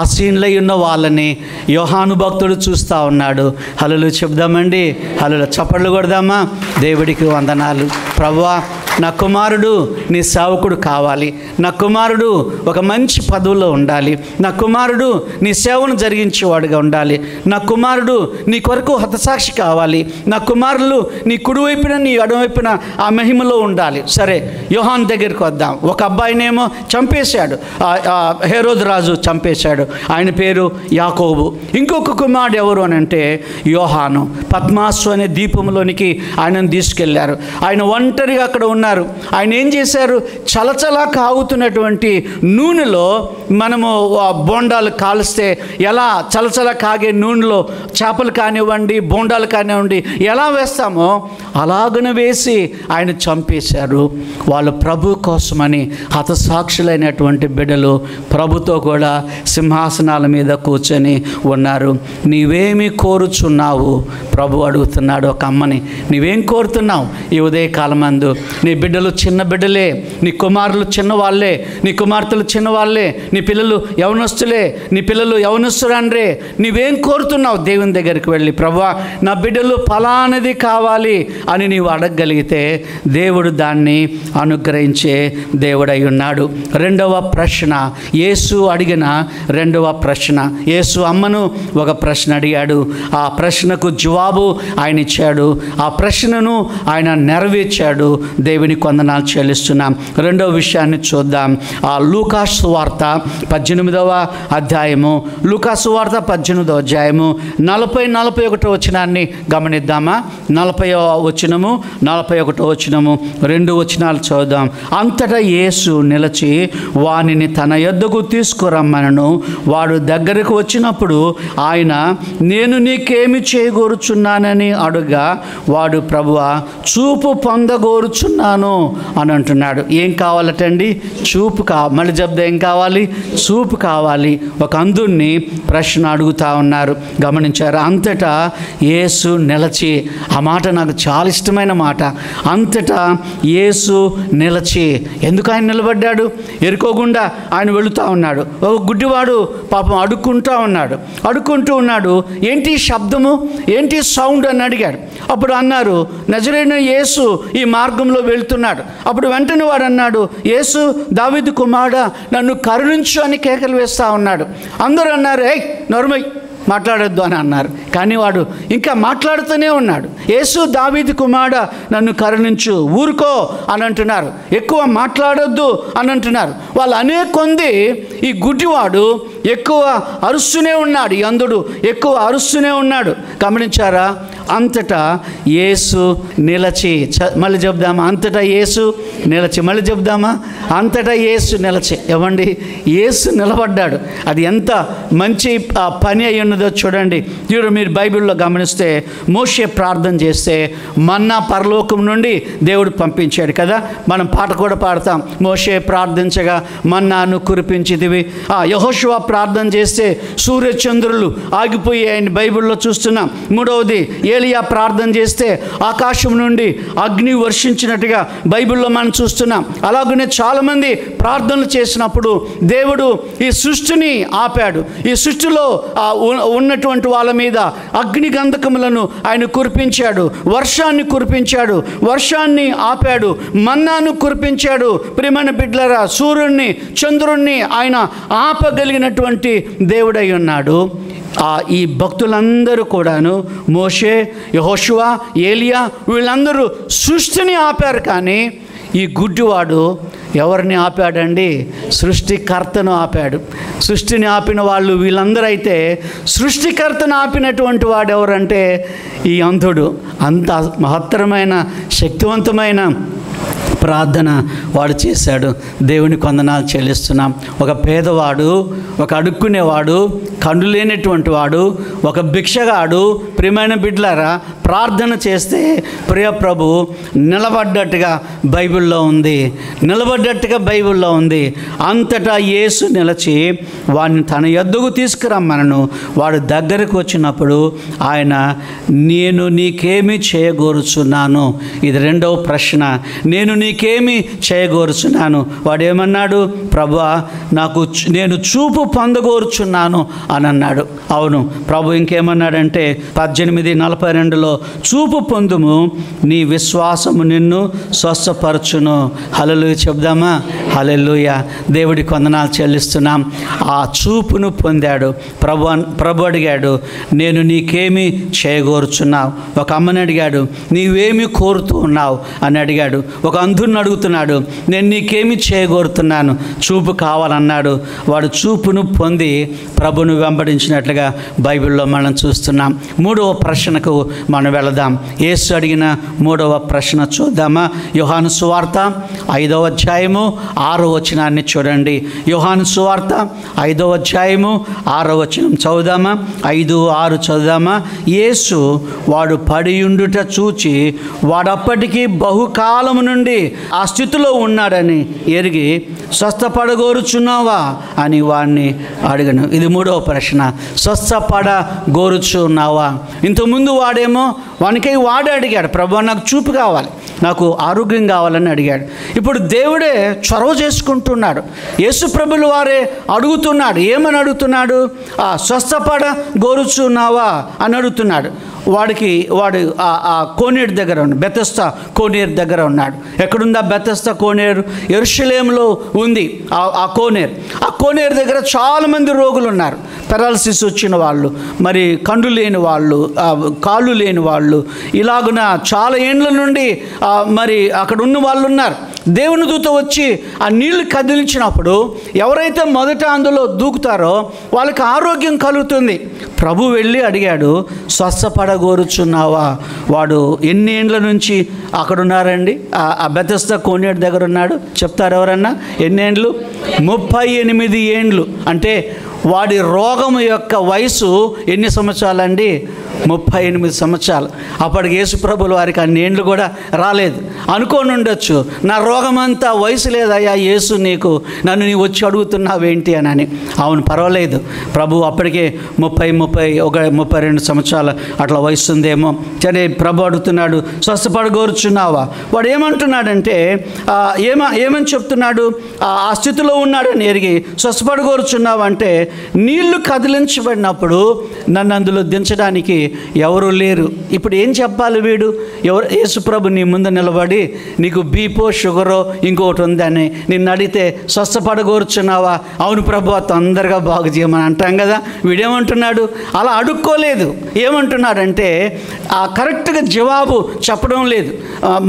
ఆసీనులై ఉన్న వాళ్ళని యోహాను భక్తుడు చూస్తూ ఉన్నాడు. హల్లెలూయా చెప్దామండి. హల్లెలూయా చప్పట్లు కొడదామా? దేవుడికి వందనాలు. ప్రభువా, నా కుమారుడు నీ సేవకుడు కావాలి. నా కుమారుడు ఒక మంచి పదవిలో ఉండాలి. నా కుమారుడు నీ సేవను జరిగించేవాడుగా ఉండాలి. నా కుమారుడు నీ కొరకు హతసాక్షి కావాలి. నా కుమారులు నీ కుడివైపున నీ ఎడమవైపున ఆ మహిమలో ఉండాలి. సరే, యోహాను దగ్గరికి వద్దాం. ఒక అబ్బాయినేమో చంపేశాడు, హేరోదు రాజు చంపేశాడు. ఆయన పేరు యాకోబు. ఇంకొక కుమారుడు ఎవరు అని అంటే యోహాను. పద్మాసు అనే దీపంలోనికి ఆయనను తీసుకెళ్లారు. ఆయన ఒంటరిగా అక్కడ ఉన్నారు. ఆయన ఏం చేశారు? చలచలా కాగుతున్నటువంటి నూనెలో మనము బోండాలు కాల్స్తే ఎలా చలచల కాగే నూనెలో చేపలు కానివ్వండి, బోండాలు కానివ్వండి ఎలా వేస్తామో అలాగనే వేసి ఆయన చంపేశారు. వాళ్ళు ప్రభు కోసమని హతసాక్షులైనటువంటి బిడ్డలు ప్రభుతో కూడా సింహాసనాల మీద కూర్చొని ఉన్నారు. నీవేమి కోరుచున్నావు? ప్రభు అడుగుతున్నాడు ఒక అమ్మని. నీవేం కోరుతున్నావు? ఈ ఉదయకాలం మందు నీ బిడ్డలు చిన్న బిడ్డలే, నీ కుమారులు చిన్నవాళ్ళే, నీ కుమార్తెలు చిన్నవాళ్ళే, నీ పిల్లలు యవనస్తులే, నీ పిల్లలు యవనస్తురాండ్రే. నీవేం కోరుతున్నావు? దేవుని దగ్గరికి వెళ్ళి, ప్రభువా నా బిడ్డలు ఫలానది కావాలి అని నీవు అడగగలిగితే దేవుడు దాన్ని అనుగ్రహించే దేవుడై ఉన్నాడు. రెండవ ప్రశ్న, యేసు అడిగిన రెండవ ప్రశ్న. యేసు అమ్మను ఒక ప్రశ్న అడిగాడు. ఆ ప్రశ్నకు జవాబు ఆయన ఇచ్చాడు. ఆ ప్రశ్నను ఆయన నెరవేర్చాడు. దేవుని వందనాలు చెల్లిస్తున్నాం. రెండవ విషయాన్ని చూద్దాం. ఆ లూకా సువార్త 18వ అధ్యాయము, లూకా సువార్త 18వ అధ్యాయము 40-41 వచనాన్ని గమనిద్దామా? 40వ వచనము 41వ వచనము 2 వచనాలు చూద్దాం. అంతటా యేసు నిలిచి వానిని తన యొద్దకు తీసుకురమ్మనను. వాడు దగ్గరకు వచ్చినప్పుడు ఆయన, నేను నీకేమి చేయగోరుచున్నానని అడుగా, వాడు ప్రభువా చూపు పొందగోరుచున్నాను కోరుచున్నాను అని అంటున్నాడు. ఏం కావాలటండి? చూపు మళ్ళీ చెప్తే ఏం కావాలి? చూపు కావాలి. ఒక అంధుణ్ణి ప్రశ్న అడుగుతా ఉన్నారు, గమనించారు. అంతటా యేసు నిలచి, ఆ మాట నాకు చాలా ఇష్టమైన మాట, అంతటా యేసు నిలచి. ఎందుకు ఆయన నిలబడ్డాడు? ఎరుకోకుండా ఆయన వెళుతూ ఉన్నాడు. ఒక గుడ్డివాడు పాపం అడుక్కుంటూ ఉన్నాడు. ఏంటి శబ్దము, ఏంటి సౌండ్ అని అడిగాడు. అప్పుడు అన్నారు, నజరేయుడైన యేసు ఈ మార్గంలో వెళ్తున్నాడు. అప్పుడు వెంటనే వాడు అన్నాడు, యేసు దావీదు కుమారుడా, నన్ను కరుణించు అని కేకలు వేస్తూ ఉన్నాడు. అందరూ అన్నారు, ఏయ్ నోర్మై, మాట్లాడొద్దు అని అన్నారు. కానీ వాడు ఇంకా మాట్లాడుతూనే ఉన్నాడు. యేసు దావీదు కుమారుడా, నన్ను కరుణించు, ఊరుకో అని అంటున్నారు. ఎక్కువ మాట్లాడొద్దు అని అంటున్నారు. వాళ్ళు అనేక కొంది ఈ గుడ్డివాడు ఎక్కువ అరుస్తూనే ఉన్నాడు, ఈ అంధుడు ఎక్కువ అరుస్తూనే ఉన్నాడు. గమనించారా? అంతటా యేసు నిలచి. మళ్ళీ చెప్దామా? అంతటా యేసు నిలచి. మళ్ళీ చెప్దామా? అంతటా యేసు నిలచి. ఏమండి, యేసు నిలబడ్డాడు. అది ఎంత మంచి పని అయి ఉన్నదో చూడండి. మీరు బైబిల్లో గమనిస్తే మోషే ప్రార్థన చేస్తే మన్నా పరలోకం నుండి దేవుడు పంపించాడు కదా. మనం పాట కూడా పాడతాం, మోషే ప్రార్థించగా మన్నాను కురిపించితివి. యెహోషువ ప్రార్థన చేస్తే సూర్యచంద్రులు ఆగిపోయాయని బైబిల్లో చూస్తున్నాం. మూడవది, ఏలియా ప్రార్థన చేస్తే ఆకాశం నుండి అగ్ని వర్షించినట్టుగా బైబిల్లో మనం చూస్తున్నాం. అలాగనే చాలామంది ప్రార్థనలు చేసినప్పుడు దేవుడు ఈ సృష్టిని ఆపాడు. ఈ సృష్టిలో ఉన్నటువంటి వాళ్ళ మీద అగ్ని గంధకములను ఆయన కురిపించాడు, వర్షాన్ని కురిపించాడు, వర్షాన్ని ఆపాడు, మన్నాను కురిపించాడు. ప్రియమైన బిడ్డలారా, సూర్యుడిని చంద్రుణ్ణి ఆయన ఆపగలిగినటువంటి దేవుడై ఉన్నాడు. ఈ భక్తులందరూ కూడాను, మోషే, యెహోషువ, ఏలియా, వీళ్ళందరూ సృష్టిని ఆపారు. కానీ ఈ గుడ్డివాడు ఎవరిని ఆపాడండి? సృష్టికర్తను ఆపాడు. సృష్టిని ఆపిన వాళ్ళు వీళ్ళందరూ అయితే, సృష్టికర్తను ఆపినటువంటి వాడు ఎవరంటే ఈ అంధుడు. అంత మహత్తరమైన శక్తివంతమైన ప్రార్థన వాడు చేశాడు. దేవునికి వందనాలు చెల్లిస్తున్నాం. ఒక పేదవాడు, ఒక అడుక్కునేవాడు, కళ్ళు లేనటువంటి వాడు, ఒక భిక్షగాడు, ప్రియమైన బిడ్డలారా, ప్రార్థన చేస్తే ప్రియ ప్రభు నిలబడ్డట్టుగా బైబిల్లో ఉంది. అంతటా యేసు నిలచి వాడిని తన యొద్దకు తీసుకురమ్మనను. వాడు దగ్గరకు వచ్చినప్పుడు ఆయన, నేను నీకేమి చేయగోరుచున్నాను? ఇది రెండవ ప్రశ్న. నేను నీకేమి చేయగోరుచున్నాను? వాడు ఏమన్నాడు? ప్రభువా, నేను చూపు పొందగోరుచున్నాను అని అన్నాడు. అవును, ప్రభు ఇంకేమన్నాడంటే 18:42 చూపు పొందుము, నీ విశ్వాసము నిన్ను స్వస్థపరచును. హల్లెలూయా చెప్దామా? హల్లెలూయా. దేవుడికి వందనాలు చెల్లిస్తున్నాం. ఆ చూపును పొందాడు. ప్రభు అడిగాడు, నేను నీకేమి చేయగోరుచున్నావు? ఒక అమ్మని అడిగాడు, నీవేమి కోరుతూ ఉన్నావు అని అడిగాడు. ఒక అంధుని అడుగుతున్నాడు, నేను నీకేమి చేయగోరుతున్నాను? చూపు కావాలన్నాడు. వాడు చూపును పొంది ప్రభును వెంబడించినట్లుగా బైబిల్లో మనం చూస్తున్నాం. మూడవ ప్రశ్నకు మనం వెళదాం. యేసు అడిగిన మూడవ ప్రశ్న చూద్దామా? యోహాను సువార్త 5వ అధ్యాయము 6వ వచనాన్ని చూడండి. యోహాను సువార్త 5వ అధ్యాయము 6వ వచనం చదువుదామా? 5:6 చదువుదామా? యేసు వాడు పడియుండుట చూచి వాడప్పటికీ బహుకాలము నుండి ఆ స్థితిలో ఉన్నాడని ఎరిగి, స్వస్థపడగోరుచున్నావా అని వాడిని అడిగను. ఇది మూడవ ప్రశ్న. స్వస్థపడగోరుచున్నావా? ఇంతకుముందు వాడేమో వాడే అడిగాడు, ప్రభు నాకు చూపు కావాలి, నాకు ఆరోగ్యం కావాలని అడిగాడు. ఇప్పుడు దేవుడే చొరవ చేసుకుంటున్నాడు. యేసు ప్రభులు వారే అడుగుతున్నాడు. ఏమని అడుగుతున్నాడు? స్వస్థపడగోరుచున్నావా అని అడుగుతున్నాడు. వాడు ఆ కోనేరు దగ్గర ఉన్నాడు, బెతెస్దా కోనేరు దగ్గర ఉన్నాడు. ఎక్కడుందా బెతెస్దా కోనేరు? యెరూషలేములో ఉంది ఆ కోనేరు దగ్గర చాలామంది రోగులు ఉన్నారు. పెరాలసిస్ వచ్చిన వాళ్ళు, మరి కండ్లు లేని వాళ్ళు, కాళ్ళు లేని వాళ్ళు, ఇలాగున చాలా ఏండ్ల నుండి మరి అక్కడ ఉన్న వాళ్ళు ఉన్నారు. దేవుని దూత వచ్చి ఆ నీళ్లు కదిలించినప్పుడు ఎవరైతే మొదట అందులో దూకుతారో వాళ్ళకి ఆరోగ్యం కలుగుతుంది. ప్రభు వెళ్ళి అడిగాడు, స్వస్థపడగోరుచున్నావా? వాడు ఎన్ని ఏండ్ల నుంచి అక్కడ ఉన్నారండి? ఆ బెతెస్దా కోనేరు దగ్గర ఉన్నాడు. చెప్తారు ఎవరన్నా? ఎన్ని ఏండ్లు? 38 ఏండ్లు. అంటే వాడి రోగం యొక్క వయసు ఎన్ని సంవత్సరాలండి? 38 సంవత్సరాలు. అప్పటికి యేసుప్రభుల వారికి అన్ని ఏండ్లు కూడా రాలేదు. అనుకోని ఉండొచ్చు, నా రోగమంతా వయసు లేదయ్యా యేసు నీకు, నన్ను నీ వచ్చి అడుగుతున్నావేంటి అని. అవును, పర్వాలేదు, ప్రభు అప్పటికే 32 సంవత్సరాలు అట్లా వయసు ఉందేమో. సరే, ప్రభు అడుగుతున్నాడు, స్వస్థపడగోరుచున్నావా? వాడు ఏమంటున్నాడంటే ఏమని చెప్తున్నాడు? ఆ స్థితిలో ఉన్నాడని ఎరిగి స్వస్థపడగోరుచున్నావా అంటే, నీళ్లు కదిలించబడినప్పుడు నన్ను అందులో దించడానికి ఎవరు లేరు. ఇప్పుడు ఏం చెప్పాలి వీడు? యేసుప్రభు నీ ముందు నిలబడి నీకు బీపో షుగరో ఇంకొకటి ఉందని నిన్ను అడిగితే స్వస్థపడగోరుచున్నావా? అవును ప్రభు, తొందరగా బాగు చేయమని అంటాం కదా. వీడేమంటున్నాడు? అలా అడుక్కోలేదు. ఏమంటున్నాడంటే కరెక్ట్గా జవాబు చెప్పడం లేదు,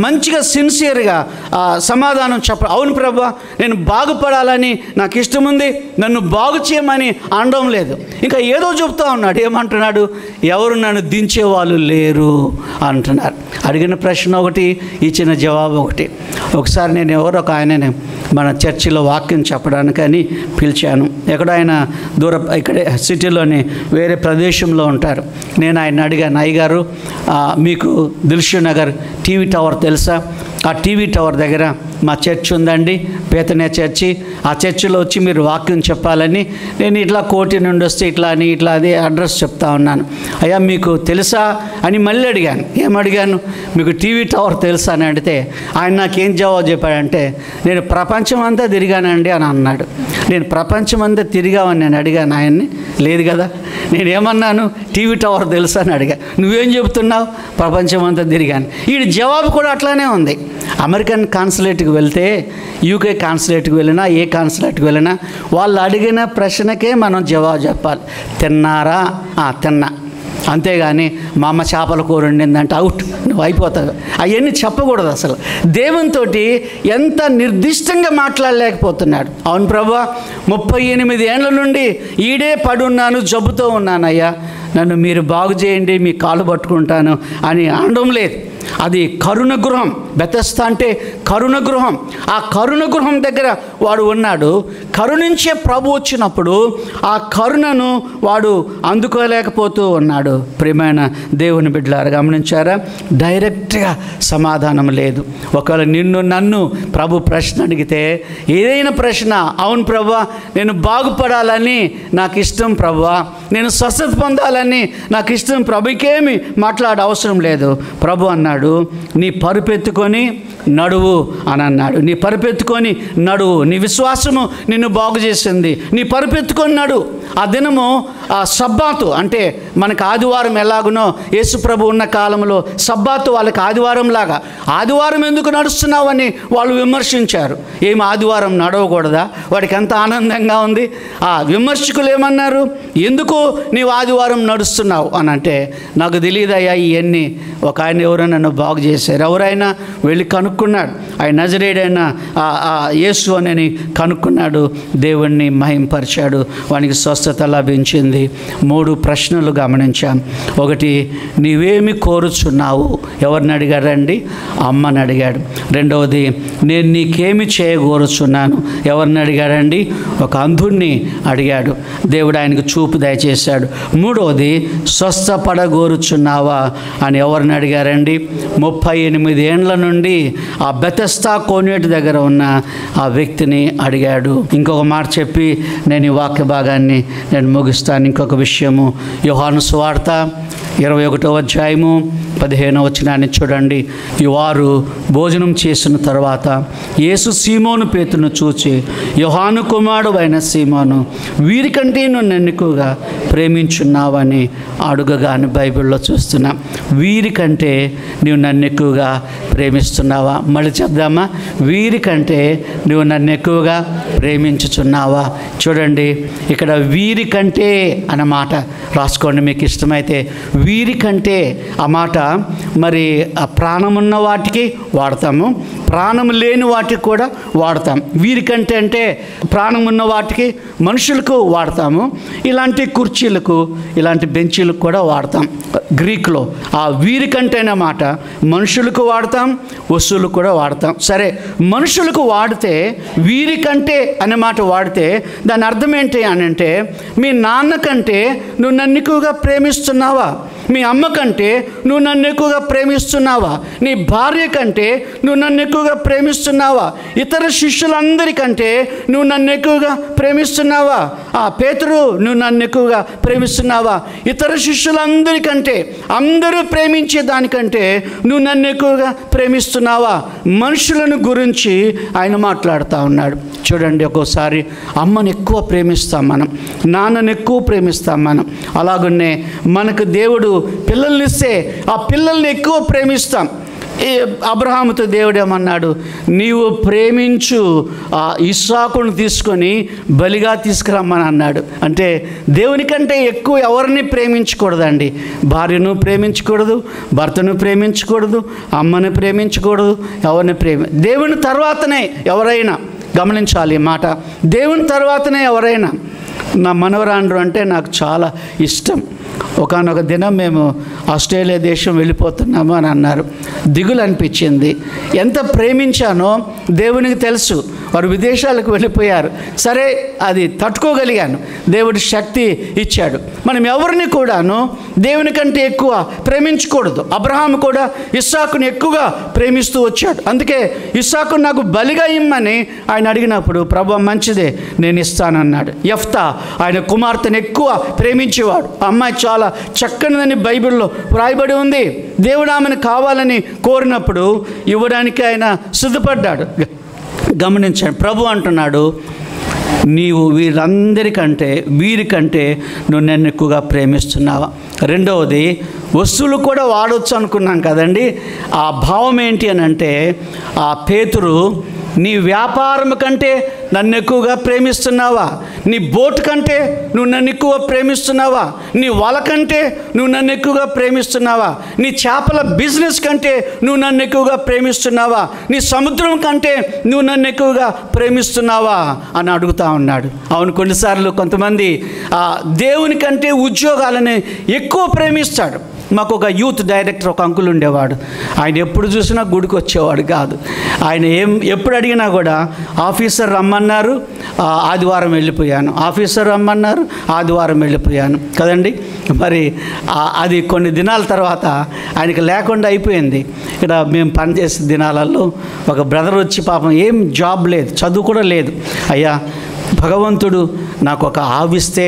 మంచిగా సిన్సియర్గా సమాధానం చెప్ప. అవును ప్రభు, నేను బాగుపడాలని నాకు ఇష్టం ఉంది, నన్ను బాగు చేయమని అనడం లేదు. ఇంకా ఏదో చెప్తా ఉన్నాడు. ఏమంటున్నాడు? ఎవరు నన్ను దించేవాళ్ళు లేరు అంటున్నారు. అడిగిన ప్రశ్న ఒకటి, ఇచ్చిన జవాబు ఒకటి. ఒకసారి నేను ఎవరో ఒక ఆయనని మన చర్చిలో వాక్యం చెప్పడానికని పిలిచాను. ఎక్కడో ఆయన ఇక్కడే సిటీలోని వేరే ప్రదేశంలో ఉంటారు. నేను ఆయన అడిగాను, అయ్యగారు మీకు దిల్షునగర్ టీవీ టవర్ తెలుసా? ఆ టీవీ టవర్ దగ్గర మా చర్చ్ ఉందండి, బేతనే చర్చి. ఆ చర్చిలో వచ్చి మీరు వాక్యం చెప్పాలని నేను ఇట్లా కోటి నుండి వస్తే ఇట్లా అని ఇట్లా అది అడ్రస్ చెప్తా ఉన్నాను. అయ్యా మీకు తెలుసా అని మళ్ళీ అడిగాను. ఏమడిగాను? మీకు టీవీ టవర్ తెలుసా అని అడిగితే ఆయన నాకేం జవాబు చెప్పాడంటే, నేను ప్రపంచం అంతా తిరిగానండి అని అన్నాడు. నేను ప్రపంచం అంతా తిరిగామని నేను అడిగాను ఆయన్ని. లేదు కదా. నేనేమన్నాను? టీవీ టవర్ తెలుసా అని అడిగా. నువ్వేం చెబుతున్నావు? ప్రపంచం అంతా తిరిగాను. ఈ జవాబు కూడా అట్లానే ఉంది. అమెరికన్ కాన్సులేట్కి వెళ్తే, యూకే కాన్సులేట్కి వెళ్ళినా, ఏ కాన్సులేట్కి వెళ్ళినా వాళ్ళు అడిగిన ప్రశ్నకే మనం జవాబు చెప్పాలి. తిన్నారా? తిన్నా. అంతేగాని మా అమ్మ చేపల కూర వండిందంటే అవుట్, నువ్వు అయిపోతావు. అవన్నీ చెప్పకూడదు. అసలు దేవునితో ఎంత నిర్దిష్టంగా మాట్లాడలేకపోతున్నాడు. అవును ప్రభువా, 38 ఏళ్ళ నుండి ఈడే పడున్నాను, జబ్బుతో ఉన్నానయ్యా, నన్ను మీరు బాగు చేయండి, మీ కాలు పట్టుకుంటాను అని అనడం లేదు. అది కరుణ గృహం. బెతెస్దా అంటే కరుణ గృహం. ఆ కరుణ గృహం దగ్గర వాడు ఉన్నాడు. కరుణించే ప్రభు వచ్చినప్పుడు ఆ కరుణను వాడు అందుకోలేకపోతూ ఉన్నాడు. ప్రియమైన దేవుని బిడ్డలారా, గమనించారా? డైరెక్ట్గా సమాధానం లేదు. ఒకవేళ నన్ను ప్రభు ప్రశ్న అడిగితే, ఏదైనా ప్రశ్న, అవును ప్రభువా నేను బాగుపడాలని నాకు ఇష్టం ప్రభువా, నేను స్వస్థత పొందాలని నాకు ఇష్టం, ప్రభుకేమి మాట్లాడే అవసరం లేదు. ప్రభు అన్నాడు, నీ పరుపెత్తుకొని నడువు అని అన్నాడు. నీ పరుపెత్తుకొని నడువు, నీ విశ్వాసము నిన్ను బాగు చేసింది, నీ పరుపెత్తుకొని నడు. ఆ దినము సబ్బాతు అంటే మనకు ఆదివారం ఎలాగునో యేసు ప్రభు ఉన్న కాలంలో సబ్బాతు వాళ్ళకి ఆదివారం లాగా. ఆదివారం ఎందుకు నడుస్తున్నావని వాళ్ళు విమర్శించారు. ఏమి ఆదివారం నడవకూడదా? వాడికి ఎంత ఆనందంగా ఉంది. ఆ విమర్శకులు ఏమన్నారు? ఎందుకు నీవు ఆదివారం నడుస్తున్నావు అని అంటే, నాకు తెలియదయ్యా ఇవన్నీ. ఒక ఆయన ఎవరైనా నన్ను బాగు చేశారు, ఎవరైనా వెళ్ళి కనుక్కున్నాడు. ఆయన నజరేయుడైన యేసు అని కనుక్కున్నాడు, దేవుణ్ణి మహింపరిచాడు, వానికి స్వస్థత లభించింది. 3 ప్రశ్నలు గమనించాం. ఒకటి, నీవేమి కోరుచున్నావు? ఎవరిని అడిగాడండి? అమ్మని అడిగాడు. రెండవది, నేను నీకేమి చేయగోరుచున్నాను? ఎవరిని అడిగాడండి? ఒక అంధుణ్ణి అడిగాడు. దేవుడు ఆయనకు చూపు దయచేశాడు. మూడవది, స్వస్థపడగోరుచున్నావా అని ఎవరిని అడిగారండి? 38 ఏండ్ల నుండి ఆ బెతెస్దా కోనేటి దగ్గర ఉన్న ఆ వ్యక్తిని అడిగాడు. ఇంకొక మాట చెప్పి నేను ఈ వాక్య భాగాన్ని నేను ముగిస్తాను. ఇంకొక విషయము, యోహాను సువార్త 21వ అధ్యాయము 15వ వచనాన్ని చూడండి. వారు భోజనం చేసిన తర్వాత యేసు సీమోను పేతురును చూచి, యోహాను కుమారుడు అయిన సీమోను, వీరికంటే నువ్వు నన్ను ఎక్కువగా ప్రేమించున్నావని అడుగగా అని బైబిల్లో చూస్తున్నాం. వీరికంటే నువ్వు నన్ను ఎక్కువగా ప్రేమిస్తున్నావా? మళ్ళీ చెప్దామా? వీరికంటే నువ్వు నన్ను ఎక్కువగా ప్రేమించుచున్నావా? చూడండి, ఇక్కడ వీరికంటే అన్నమాట రాసుకోండి మీకు ఇష్టమైతే. వీరికంటే ఆ మాట మరి ప్రాణమున్న వాటికి వాడతాము, ప్రాణం లేని వాటికి కూడా వాడతాం. వీరికంటే అంటే ప్రాణమున్న వాటికి, మనుషులకు వాడతాము. ఇలాంటి కుర్చీలకు, ఇలాంటి బెంచీలకు కూడా వాడతాం గ్రీకులో. ఆ వీరికంటే అనే మాట మనుషులకు వాడతాం, వస్తువులకు కూడా వాడతాం. సరే, మనుషులకు వాడితే వీరికంటే అనే మాట వాడితే దాని అర్థం ఏంటి అని అంటే, మీ నాన్న కంటే నువ్వు నన్ను ఎక్కువగా ప్రేమిస్తున్నావా? మీ అమ్మ కంటే నువ్వు నన్ను ఎక్కువగా ప్రేమిస్తున్నావా? నీ భార్య కంటే నువ్వు నన్ను ఎక్కువగా ప్రేమిస్తున్నావా? ఇతర శిష్యులందరికంటే నువ్వు నన్ను ఎక్కువగా ప్రేమిస్తున్నావా? పేతురు, నువ్వు నన్ను ఎక్కువగా ప్రేమిస్తున్నావా? ఇతర శిష్యులందరికంటే, అందరూ ప్రేమించే దానికంటే నువ్వు నన్ను ఎక్కువగా ప్రేమిస్తున్నావా? మనుషులను గురించి ఆయన మాట్లాడుతూ ఉన్నాడు. చూడండి, ఒక్కోసారి అమ్మను ఎక్కువ ప్రేమిస్తాం మనం, నాన్నను ఎక్కువ ప్రేమిస్తాం మనం. అలాగనే మనకు దేవుడు పిల్లల్ని ఇస్తే ఆ పిల్లల్ని ఎక్కువ ప్రేమిస్తాం. అబ్రహాముతో దేవుడు ఏమన్నాడు? నీవు ప్రేమించు ఇస్సాకును తీసుకొని బలిగా తీసుకురమ్మని అన్నాడు. అంటే దేవుని కంటే ఎక్కువ ఎవరిని ప్రేమించకూడదండి. భార్యను ప్రేమించకూడదు, భర్తను ప్రేమించకూడదు, అమ్మను ప్రేమించకూడదు, ఎవరిని దేవుని తర్వాతనే ఎవరైనా, గమనించాలి ఈ మాట, దేవుని తర్వాతనే ఎవరైనా. నా మనవరాండ్రు అంటే నాకు చాలా ఇష్టం. ఒకానొక దినం మేము ఆస్ట్రేలియా దేశం వెళ్ళిపోతున్నాము అని అన్నారు. దిగులు అనిపించింది. ఎంత ప్రేమించానో దేవునికి తెలుసు. వారు విదేశాలకు వెళ్ళిపోయారు. సరే, అది తట్టుకోగలిగాను. దేవుడి శక్తి ఇచ్చాడు. మనం ఎవరిని కూడాను దేవుని కంటే ఎక్కువ ప్రేమించకూడదు. అబ్రహాము కూడా ఇస్సాకుని ఎక్కువగా ప్రేమిస్తూ వచ్చాడు. అందుకే ఇస్సాకు నాకు బలిగా ఇమ్మని ఆయన అడిగినప్పుడు ప్రభు మంచిదే, నేను ఇస్తానన్నాడు. యెఫ్తా ఆయన కుమార్తెను ఎక్కువ ప్రేమించేవాడు. అమ్మాయి చాలా చక్కనిదని బైబిల్లో వ్రాయబడి ఉంది. దేవుడు ఆమెను కావాలని కోరినప్పుడు ఇవ్వడానికి ఆయన సిద్ధపడ్డాడు. గమనించండి, ప్రభు అంటున్నాడు, నీవు వీరికంటే నువ్వు నన్ను ఎక్కువగా ప్రేమిస్తున్నావా? రెండవది, వస్తువులు కూడా వాడవచ్చు అనుకున్నాం కదండి. ఆ భావం ఏంటి అని అంటే, ఆ పేతురు, నీ వ్యాపారం కంటే నన్ను ఎక్కువగా ప్రేమిస్తున్నావా? నీ బోట్ కంటే నువ్వు నన్ను ఎక్కువ ప్రేమిస్తున్నావా? నీ వల కంటే నువ్వు నన్ను ఎక్కువగా ప్రేమిస్తున్నావా? నీ చేపల బిజినెస్ కంటే నువ్వు నన్ను ఎక్కువగా ప్రేమిస్తున్నావా? నీ సముద్రం కంటే నువ్వు నన్ను ఎక్కువగా ప్రేమిస్తున్నావా అని అడుగుతా ఉన్నాడు. అవును, కొన్నిసార్లు కొంతమంది దేవుని కంటే ఉద్యోగాలని ఎక్కువ ప్రేమిస్తాడు. మాకు ఒక యూత్ డైరెక్టర్ ఒక అంకుల్ ఉండేవాడు. ఆయన ఎప్పుడు చూసినా గుడికి వచ్చేవాడు కాదు. ఆయన ఎప్పుడు అడిగినా కూడా ఆఫీసర్ రమ్మన్నారు, ఆదివారం వెళ్ళిపోయాను, ఆఫీసర్ రమ్మన్నారు, ఆదివారం వెళ్ళిపోయాను కదండి. మరి అది కొన్ని దినాల తర్వాత ఆయనకి లేకుండా అయిపోయింది. ఇక్కడ మేము పనిచేసే దినాలలో ఒక బ్రదర్ వచ్చి, పాపం ఏం జాబ్ లేదు, చదువు కూడా లేదు, అయ్యా భగవంతుడు నాకు ఒక ఆవిస్తే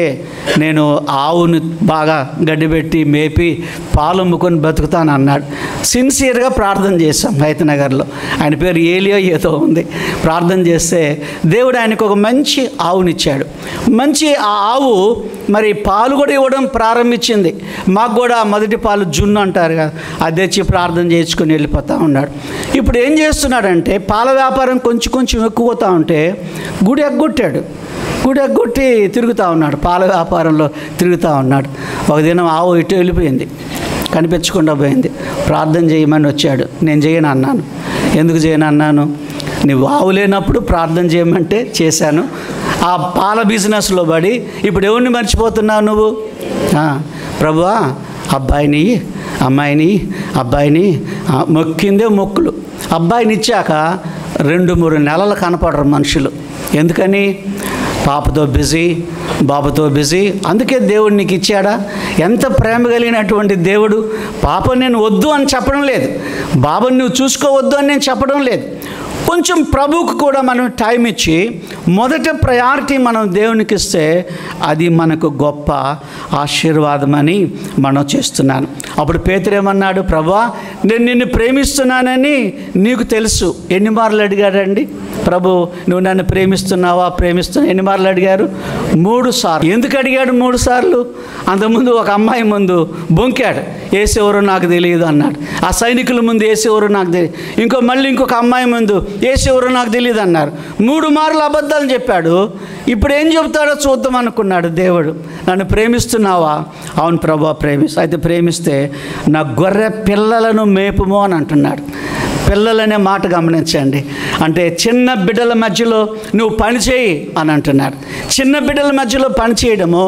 నేను ఆవును బాగా గడ్డిపెట్టి మేపి పాలు అమ్ముకొని బతుకుతాను అన్నాడు. సిన్సియర్గా ప్రార్థన చేశాం రైతునగర్లో. ఆయన పేరు ఏలియో ఏదో ఉంది. ప్రార్థన చేస్తే దేవుడు ఆయనకు ఒక మంచి ఆవునిచ్చాడు. మంచి ఆ ఆవు మరి పాలు కూడా ఇవ్వడం ప్రారంభించింది. మాకు కూడా మొదటి పాలు జున్ను అంటారు కదా, అది తెచ్చి ప్రార్థన చేసుకుని వెళ్ళిపోతూ ఉన్నాడు. ఇప్పుడు ఏం చేస్తున్నాడంటే, పాల వ్యాపారం కొంచెం ఎక్కువతా ఉంటే గుడి ఎగ్గొట్టి తిరుగుతూ ఉన్నాడు, పాల వ్యాపారంలో తిరుగుతూ ఉన్నాడు. ఒక దినం ఆవు ఇటు వెళ్ళిపోయింది, కనిపించకుండా పోయింది. ప్రార్థన చేయమని వచ్చాడు. నేను చేయను అన్నాను. ఎందుకు చేయను అన్నాను? నువ్వు ఆవు లేనప్పుడు ప్రార్థన చేయమంటే చేశాను. ఆ పాల బిజినెస్లో పడి ఇప్పుడు ఎవరిని మర్చిపోతున్నావు నువ్వు? ప్రభువా, అబ్బాయిని అమ్మాయిని అబ్బాయిని మొక్కిందే మొక్కులు. అబ్బాయిని ఇచ్చాక 2-3 నెలలు కనపడరు మనుషులు. ఎందుకని? పాపతో బిజీ, బాబుతో బిజీ. అందుకే దేవుడు నీకు ఇచ్చాడా? ఎంత ప్రేమ కలిగినటువంటి దేవుడు! పాప నేను వద్దు అని చెప్పడం లేదు, బాబుని నువ్వు చూసుకోవద్దు అని నేను చెప్పడం లేదు. కొంచెం ప్రభువుకు కూడా మనం టైం ఇచ్చి మొదట ప్రయారిటీ మనం దేవునికి ఇస్తే అది మనకు గొప్ప ఆశీర్వాదమని మనం చేస్తున్నాను. అప్పుడు పేతురు ఏమన్నాడు? ప్రభువా, నేను నిన్ను ప్రేమిస్తున్నానని నీకు తెలుసు. ఎన్ని మార్లు అడిగాడండి ప్రభు, నువ్వు నన్ను ప్రేమిస్తున్నావా? ఎన్ని మార్లు అడిగారు? 3 సార్లు. ఎందుకు అడిగాడు 3 సార్లు? అంతకుముందు ఒక అమ్మాయి ముందు బొంకాడు, ఏసెవరో నాకు తెలియదు అన్నాడు. ఆ సైనికుల ముందు ఏసెవరో నాకు తెలియదు. మళ్ళీ ఇంకొక అమ్మాయి ముందు ఏసెవరో నాకు తెలియదు అన్నారు. 3 మార్లు అబద్ధాలు చెప్పాడు. ఇప్పుడు ఏం చెబుతాడో చూద్దాం అనుకున్నాడు దేవుడు. నన్ను ప్రేమిస్తున్నావా? అవును ప్రభు, అయితే ప్రేమిస్తే నా గొర్రె పిల్లలను మేపుము అని అంటున్నాడు. పిల్లలనే మాట గమనించండి. అంటే చిన్న బిడ్డల మధ్యలో నువ్వు పని చేయి అని అంటున్నాడు. చిన్న బిడ్డల మధ్యలో పని చేయడము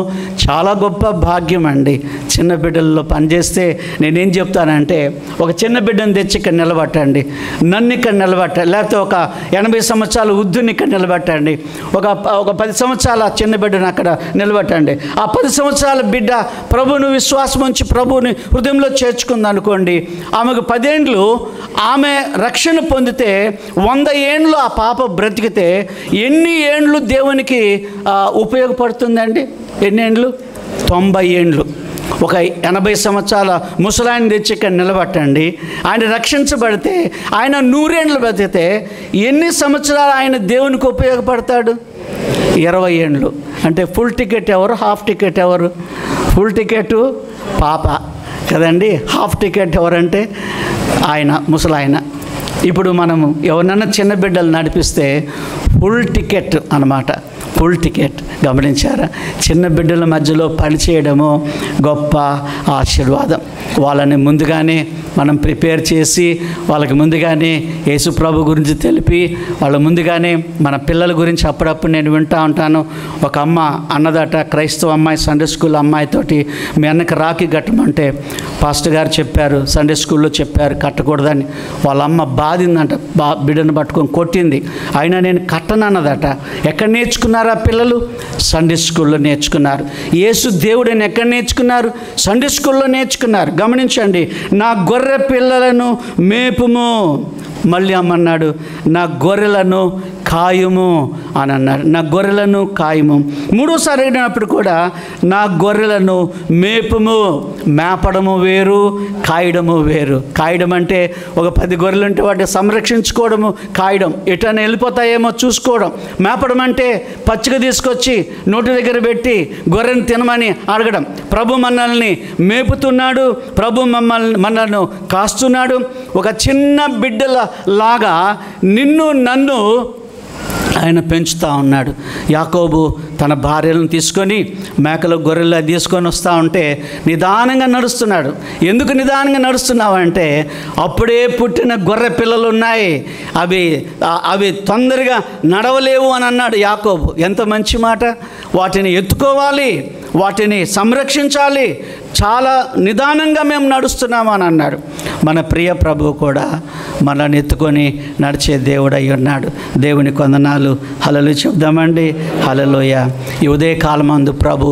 చాలా గొప్ప భాగ్యం అండి. చిన్న బిడ్డల్లో పనిచేస్తే నేనేం చెప్తానంటే, ఒక చిన్న బిడ్డను తెచ్చి ఇక్కడ నిలబట్టండి, నన్ను ఇక్కడ నిలబట్టండి, లేకపోతే ఒక 80 సంవత్సరాల వృద్ధుని ఇక్కడ నిలబెట్టండి, ఒక 10 సంవత్సరాల చిన్న బిడ్డను అక్కడ నిలబెట్టండి. ఆ 10 సంవత్సరాల బిడ్డ ప్రభువును విశ్వాసం ఉంచి ప్రభువుని హృదయంలో చేర్చుకుంది అనుకోండి, ఆమెకు 10 ఏండ్లు ఆమె రక్షణ పొందితే 100 ఏండ్లు ఆ పాప బ్రతికితే ఎన్ని ఏండ్లు దేవునికి ఉపయోగపడుతుందండి? ఎన్ని ఏండ్లు? 90 ఏండ్లు. ఒక 80 సంవత్సరాల ముసలాయన తెచ్చి ఇక్కడ నిలబట్టండి, ఆయన రక్షించబడితే ఆయన 100 ఏండ్లు బ్రతికితే ఎన్ని సంవత్సరాలు ఆయన దేవునికి ఉపయోగపడతాడు? 20 ఏండ్లు. అంటే ఫుల్ టికెట్ ఎవరు, హాఫ్ టికెట్ ఎవరు? ఫుల్ టికెట్ పాప కదండి, హాఫ్ టికెట్ ఎవరంటే ఆయన ముసలాయన. ఇప్పుడు మనము ఎవరినన్నా చిన్న బిడ్డలు నడిపిస్తే ఫుల్ టికెట్ అన్నమాట, ఫుల్ టికెట్. గమనించారా? చిన్న బిడ్డల మధ్యలో పనిచేయడము గొప్ప ఆశీర్వాదం. వాళ్ళని ముందుగానే మనం ప్రిపేర్ చేసి వాళ్ళకి ముందుగానే యేసు ప్రభు గురించి తెలిపి వాళ్ళ ముందుగానే మన పిల్లల గురించి అప్పుడప్పుడు నేను వింటూ ఉంటాను. ఒక అమ్మ అన్నదట, క్రైస్తవ అమ్మాయి సండే స్కూల్ అమ్మాయితోటి మీ అన్నకి రాఖీ కట్టమంటే పాస్టర్ గారు చెప్పారు, సండే స్కూల్లో చెప్పారు కట్టకూడదని. వాళ్ళ అమ్మ బాధిందంట, బిడ్డను పట్టుకొని కొట్టింది. అయినా నేను కట్టనన్నదట. ఎక్కడ నేర్చుకున్నారా పిల్లలు? సండే స్కూల్లో నేర్చుకున్నారు. యేసు దేవుడని ఎక్కడ నేర్చుకున్నారు? సండే స్కూల్లో నేర్చుకున్నారు. గమనించండి, నా గొర్రె పిల్లలను మేపుము. మళ్ళీ అమ్మన్నాడు, నా గొర్రెలను కాయుము అని అన్నాడు. నా గొర్రెలను కాయము. మూడోసారి అయినప్పుడు కూడా నా గొర్రెలను మేపుము. మేపడము వేరు, కాయడము వేరు. కాయడం అంటే ఒక 10 గొర్రెలు ఉంటే వాటిని సంరక్షించుకోవడము, కాయడం ఎటైనా వెళ్ళిపోతాయేమో చూసుకోవడం. మేపడం అంటే పచ్చిక తీసుకొచ్చి నోటి దగ్గర పెట్టి గొర్రెను తినమని అడగడం. ప్రభు మనల్ని మేపుతున్నాడు, ప్రభు మనల్ని కాస్తున్నాడు. ఒక చిన్న బిడ్డల లాగా నిన్ను నన్ను ఆయన పెంచుతూ ఉన్నాడు. యాకోబు తన భార్యలను తీసుకొని మేకలు గొర్రెలు తీసుకొని వస్తూ ఉంటే నిదానంగా నడుస్తున్నాడు. ఎందుకు నిదానంగా నడుస్తున్నావు అంటే, అప్పుడే పుట్టిన గొర్రె పిల్లలు ఉన్నాయి, అవి తొందరగా నడవలేవు అని అన్నాడు యాకోబు. ఎంత మంచి మాట! వాటిని ఎత్తుకోవాలి, వాటిని సంరక్షించాలి, చాలా నిదానంగా మేము నడుస్తున్నాము అని అన్నాడు. మన ప్రియ ప్రభువు కూడా మనల్ని ఎత్తుకొని నడిచే దేవుడు అయి ఉన్నాడు. దేవుని కొందనాలు. హల్లెలూయా చెప్దామండి. హల్లెలూయా. ఈ ఉదయకాలమందు ప్రభు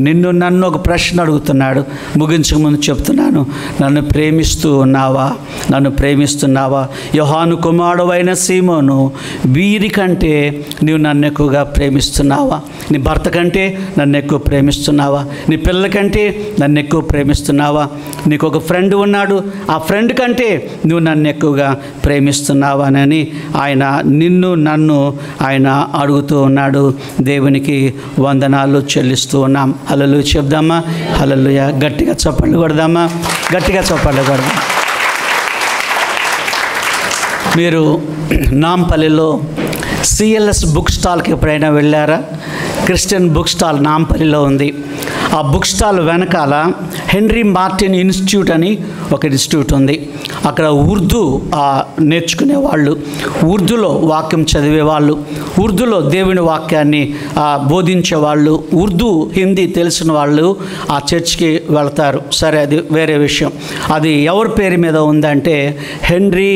నిన్ను నన్ను ఒక ప్రశ్న అడుగుతున్నాడు. ముగించక ముందు చెప్తున్నాను, నన్ను ప్రేమిస్తూ ఉన్నావా? నన్ను ప్రేమిస్తున్నావా? యోహాను కుమారుడైన సీమోను, వీరికంటే నీవు నన్ను ఎక్కువగా ప్రేమిస్తున్నావా? నీ భర్త కంటే నన్ను ఎక్కువ ప్రేమిస్తున్నావా? నీ పిల్లల కంటే నన్ను ఎక్కువ ప్రేమిస్తున్నావా? నీకు ఒక ఫ్రెండ్ ఉన్నాడు, ఆ ఫ్రెండ్ కంటే నువ్వు నన్ను ఎక్కువగా ప్రేమిస్తున్నావానని ఆయన నిన్ను నన్ను ఆయన అడుగుతూ ఉన్నాడు. దేవునికి వందనాలు చెల్లిస్తూ ఉన్నాం. హల్లెలూయా చెప్దామా? హల్లెలూయా. గట్టిగా చప్పట్లు కొడదామా? గట్టిగా చప్పట్లు కొడదాం. మీరు నాంపల్లిలో సిఎల్ఎస్ బుక్ స్టాల్కి ఎప్పుడైనా వెళ్ళారా? క్రిస్టియన్ బుక్ స్టాల్ నాంపల్లిలో ఉంది. ఆ బుక్ స్టాల్ వెనకాల హెన్రీ మార్టిన్ ఇన్స్టిట్యూట్ అని ఒక ఇన్స్టిట్యూట్ ఉంది. అక్కడ ఉర్దూ నేర్చుకునేవాళ్ళు, ఉర్దూలో వాక్యం చదివేవాళ్ళు, ఉర్దూలో దేవుని వాక్యాన్ని బోధించేవాళ్ళు, ఉర్దూ హిందీ తెలిసిన వాళ్ళు ఆ చర్చ్కి వెళ్తారు. సరే, అది వేరే విషయం. అది ఎవరి పేరు మీద ఉందంటే హెన్రీ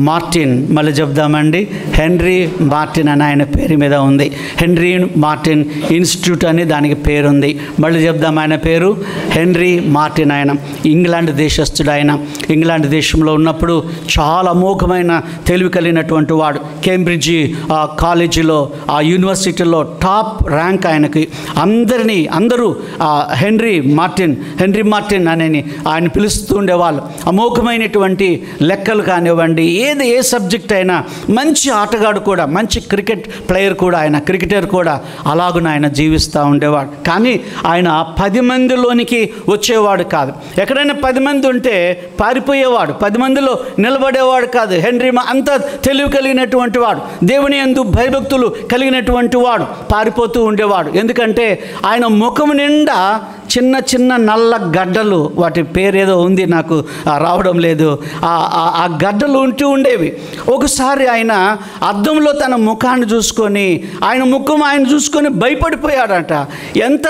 మార్టిన్. మళ్ళీ చెప్దామండి, హెన్రీ మార్టిన్ అని ఆయన పేరు మీద ఉంది. హెన్రీ మార్టిన్ ఇన్స్టిట్యూట్ అని దానికి పేరుంది. మళ్ళీ చెప్దాం, ఆయన పేరు హెన్రీ మార్టిన్. ఆయన ఇంగ్లాండ్ దేశస్థుడు. ఆయన ఇంగ్లాండ్ దేశంలో ఉన్నప్పుడు చాలా అమోఘమైన తెలివి కలిగినటువంటి వాడు. కేంబ్రిడ్జి కాలేజీలో, ఆ యూనివర్సిటీలో టాప్ ర్యాంక్ ఆయనకి. అందరూ హెన్రీ మార్టిన్ అని ఆయన పిలుస్తూ ఉండేవాళ్ళు. అమోఘమైనటువంటి లెక్కలు కానివ్వండి, ఏ సబ్జెక్ట్ అయినా, మంచి ఆటగాడు కూడా, మంచి క్రికెట్ ప్లేయర్ కూడా, ఆయన క్రికెటర్ కూడా అలాగున ఆయన జీవిస్తూ ఉండేవాడు. కానీ ఆయన 10 మందిలోనికి వచ్చేవాడు కాదు. ఎక్కడైనా 10 మంది ఉంటే పారిపోయేవాడు, 10 మందిలో నిలబడేవాడు కాదు. హెన్రీ అంత తెలివి కలిగినటువంటి వాడు, దేవుని యందు భయభక్తులు కలిగినటువంటి వాడు, పారిపోతూ ఉండేవాడు. ఎందుకంటే ఆయన ముఖం నిండా చిన్న చిన్న నల్ల గడ్డలు, వాటి పేరేదో ఉంది, నాకు రావడం లేదు. ఆ గడ్డలు ఉంటూ ఉండేవి. ఒకసారి ఆయన అద్దంలో తన ముఖాన్ని చూసుకొని, ఆయన ముఖం ఆయన చూసుకొని భయపడిపోయాడట. ఎంత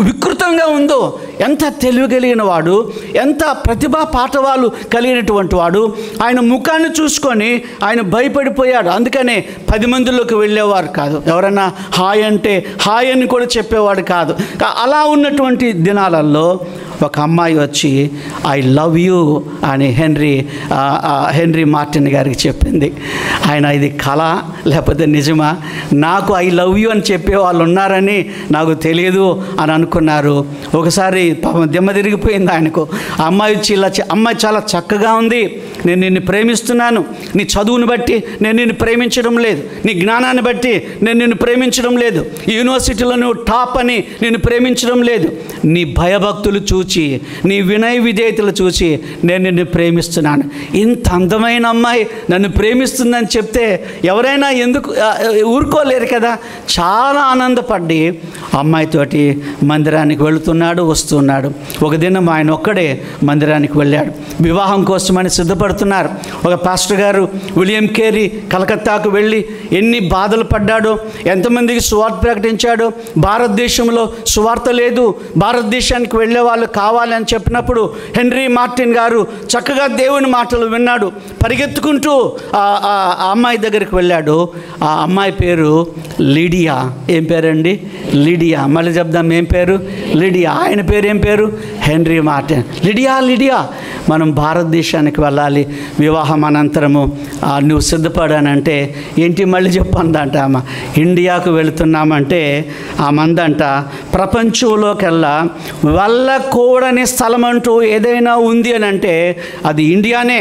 వికృతంగా ఉందో, ఎంత తెలివి కలిగిన వాడు, ఎంత ప్రతిభా పాఠవాలు కలిగినటువంటి వాడు. ఆయన ముఖాన్ని చూసుకొని ఆయన భయపడిపోయాడు. అందుకనే 10 మందిలోకి వెళ్ళేవారు కాదు. ఎవరైనా హాయ్ అంటే హాయ్ అని కూడా చెప్పేవాడు కాదు. అలా ఉన్నటువంటి దినాలలో ఒక అమ్మాయి వచ్చి ఐ లవ్ యూ అని హెన్రీ మార్టిన్ గారికి చెప్పింది. ఆయన ఇది కళ లేకపోతే నిజమా, నాకు ఐ లవ్ యూ అని చెప్పే వాళ్ళు ఉన్నారని నాకు తెలియదు అని అనుకున్నారు. ఒకసారి దిమ్మ తిరిగిపోయింది ఆయనకు. ఆ అమ్మాయి వచ్చి అమ్మాయి చాలా చక్కగా ఉంది, నేను నిన్ను ప్రేమిస్తున్నాను, నీ చదువుని బట్టి నేను నిన్ను ప్రేమించడం లేదు, నీ జ్ఞానాన్ని బట్టి నేను నిన్ను ప్రేమించడం లేదు, యూనివర్సిటీలో నువ్వు టాప్ అని నేను ప్రేమించడం లేదు, నీ భయభక్తులు చూసి, నీ వినయ విధేయతలు చూసి నేను నిన్ను ప్రేమిస్తున్నాను. ఇంత అందమైన అమ్మాయి నన్ను ప్రేమిస్తుందని చెప్తే ఎవరైనా ఎందుకు ఊరుకోలేరు కదా. చాలా ఆనందపడి అమ్మాయితోటి మందిరానికి వెళుతున్నాడు, వస్తున్నాడు. ఒక దినం ఆయన ఒక్కడే మందిరానికి వెళ్ళాడు. వివాహం కోసమని సిద్ధపడుతున్నారు. ఒక పాస్టర్ గారు విలియం కేరీ కలకత్తాకు వెళ్ళి ఎన్ని బాధలు పడ్డాడో, ఎంతమందికి సువార్త ప్రకటించాడో. భారతదేశంలో సువార్త లేదు, భారతదేశానికి వెళ్ళే వాళ్ళు కావాలని చెప్పినప్పుడు హెన్రీ మార్టిన్ గారు చక్కగా దేవుని మాటలు విన్నాడు. పరిగెత్తుకుంటూ ఆ అమ్మాయి దగ్గరికి వెళ్ళాడు. ఆ అమ్మాయి పేరు లిడియా. ఏం పేరండి? లిడియా. మళ్ళీ చెప్దాం, ఏం పేరు? లిడియా. ఆయన పేరు ఏం పేరు? Henry Martin. లిడియా, మనం భారతదేశానికి వెళ్ళాలి, వివాహం అనంతరము నువ్వు సిద్ధపడానంటే ఏంటి మళ్ళీ చెప్పందంట. ఆమె ఇండియాకు వెళుతున్నామంటే ఆమందంట ప్రపంచంలోకెల్లా వెళ్ళకూడని స్థలం అంటూ ఏదైనా ఉంది అని అంటే అది ఇండియానే.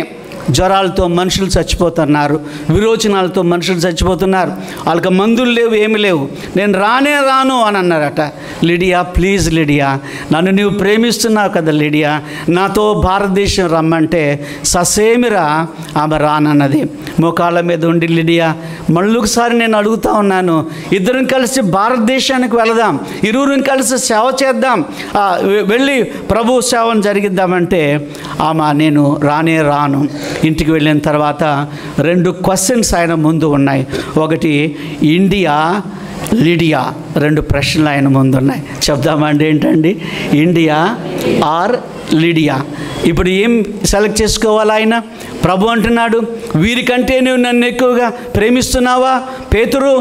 జ్వరాలతో మనుషులు చచ్చిపోతున్నారు, విరోచనాలతో మనుషులు చచ్చిపోతున్నారు, వాళ్ళకి మందులు లేవు, ఏమి లేవు. నేను రాను అని అన్నారట. లిడియా, ప్లీజ్ లిడియా, నన్ను నీవు ప్రేమిస్తున్నావు కదా లిడియా, నాతో భారతదేశం రమ్మంటే ససేమిరా ఆమె రానన్నది. మోకాళ్ళ మీద ఉండి లిడియా, మళ్ళొకసారి నేను అడుగుతా ఉన్నాను, ఇద్దరం కలిసి భారతదేశానికి వెళదాం, ఇరువురం కలిసి సేవ చేద్దాం, వెళ్ళి ప్రభు సేవను జరిగిద్దామంటే ఆమె నేను రాను. ఇంటికి వెళ్ళిన తర్వాత 2 క్వశ్చన్స్ ఆయన ముందు ఉన్నాయి. ఒకటి ఇండియా, లిడియా, 2 ప్రశ్నలు ఆయన ముందు ఉన్నాయి. చెప్దామండి, ఏంటండి? ఇండియా ఆర్ లిడియా. ఇప్పుడు ఏం సెలెక్ట్ చేసుకోవాలి ఆయన? ప్రభు అంటున్నాడు, వీరికంటే నువ్వు నన్ను ఎక్కువగా ప్రేమిస్తున్నావా? పేతురు,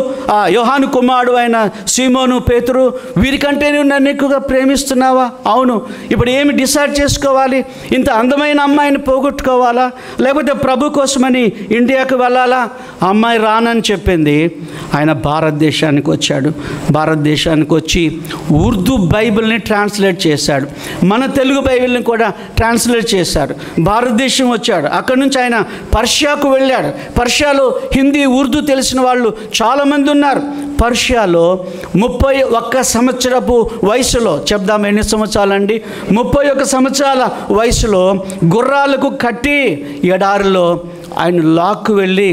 యోహాను కుమారుడు అయిన సీమోను పేతురు, వీరికంటే నువ్వు నన్ను ఎక్కువగా ప్రేమిస్తున్నావా? అవును. ఇప్పుడు ఏమి డిసైడ్ చేసుకోవాలి? ఇంత అందమైన అమ్మాయిని పోగొట్టుకోవాలా, లేకపోతే ప్రభు కోసమని ఇండియాకు వెళ్ళాలా? అమ్మాయి రానని చెప్పింది. ఆయన భారతదేశానికి వచ్చాడు. భారతదేశానికి వచ్చి ఉర్దూ బైబిల్ని ట్రాన్స్లేట్ చేశాడు. మన తెలుగు బైబిల్ని కూడా ట్రాన్స్లేట్ చేశాడు. భారతదేశం వచ్చాడు. అక్కడి నుంచి ఆయన పర్షియాకు వెళ్ళాడు. పర్షియాలో హిందీ, ఉర్దూ తెలిసిన వాళ్ళు చాలామంది ఉన్నారు. పర్షియాలో 31 సంవత్సరపు వయసులో, చెప్దాం ఎన్ని సంవత్సరాలండి? 31 సంవత్సరాల వయసులో గుర్రాలకు కట్టి ఎడారిలో ఆయన లాక్కు వెళ్ళి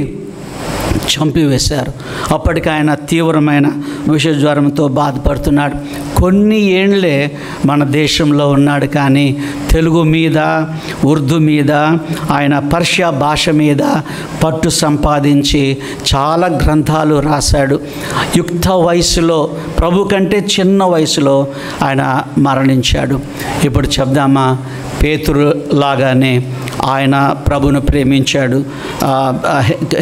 చంపివేశారు. అప్పటికి ఆయన తీవ్రమైన విషజ్వరంతో బాధపడుతున్నాడు. కొన్ని ఏండ్లే మన దేశంలో ఉన్నాడు, కానీ తెలుగు మీద, ఉర్దూ మీద, ఆయన పర్షియా భాష మీద పట్టు సంపాదించి చాలా గ్రంథాలు రాశాడు. యుక్త వయసులో, ప్రభు కంటే చిన్న వయసులో ఆయన మరణించాడు. ఇప్పుడు చెప్దామా, పేతురు లాగానే ఆయన ప్రభును ప్రేమించాడు.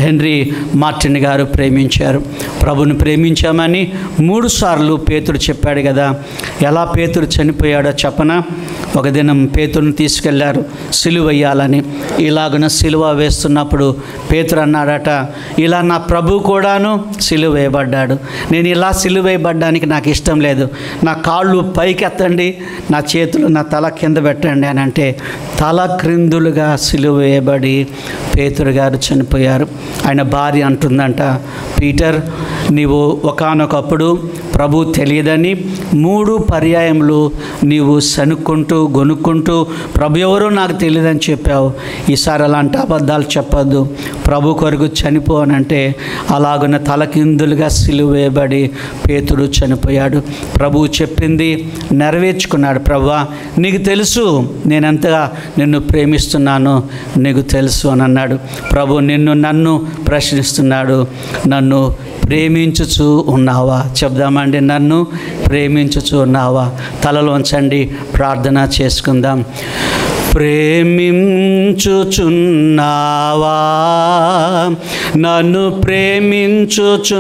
హెన్రీ మార్టిన్ గారు ప్రేమించారు. ప్రభును ప్రేమించామని 3 సార్లు పేతురు చెప్పాడు కదా. ఎలా పేతురు చనిపోయాడో చెప్పనా? ఒక దినం పేతురుని తీసుకెళ్లారు సిలువ వేయాలని. ఇలాగున సిలువ వేస్తున్నప్పుడు పేతురు అన్నాడట, ఇలా నా ప్రభు కూడాను సిలువ వేయబడ్డాడు, నేను ఇలా సిలువ వేయబడ్డానికి నాకు ఇష్టం లేదు, నా కాళ్ళు పైకి ఎత్తండి, నా చేతులు, నా తల కింద పెట్టండి అని అంటే తల క్రిందులుగా సిలువ వేయబడి పేతురు గారు చనిపోయారు. ఆయన భార్య అంటుందంట, పీటర్, నీవు ఒకానొకప్పుడు ప్రభు తెలియదని 3 పర్యాయములు నీవు సనుక్కుంటూ గొనుక్కుంటూ ప్రభు ఎవరో నాకు తెలియదని చెప్పావు. ఈసారి అలాంటి అబద్ధాలు చెప్పొద్దు, ప్రభు కొరకు చనిపోనంటే అలాగున్న తలకిందులుగా సిలువ వేయబడి పేతురు చనిపోయాడు. ప్రభువు చెప్పింది నెరవేర్చుకున్నాడు. ప్రభువా, నీకు తెలుసు నేనెంతగా నిన్ను ప్రేమిస్తున్నానో నీకు తెలుసు అని అన్నాడు. ప్రభు నన్ను ప్రశ్నిస్తున్నాడు, నన్ను ప్రేమించుచు ఉన్నావా? చెప్దామండి, నన్ను ప్రేమించుచు ఉన్నావా? తలలోంచండి, ప్రార్థన చేసుకుందాం. ప్రేమించుచున్నావా? నన్ను ప్రేమించుచున్నావా?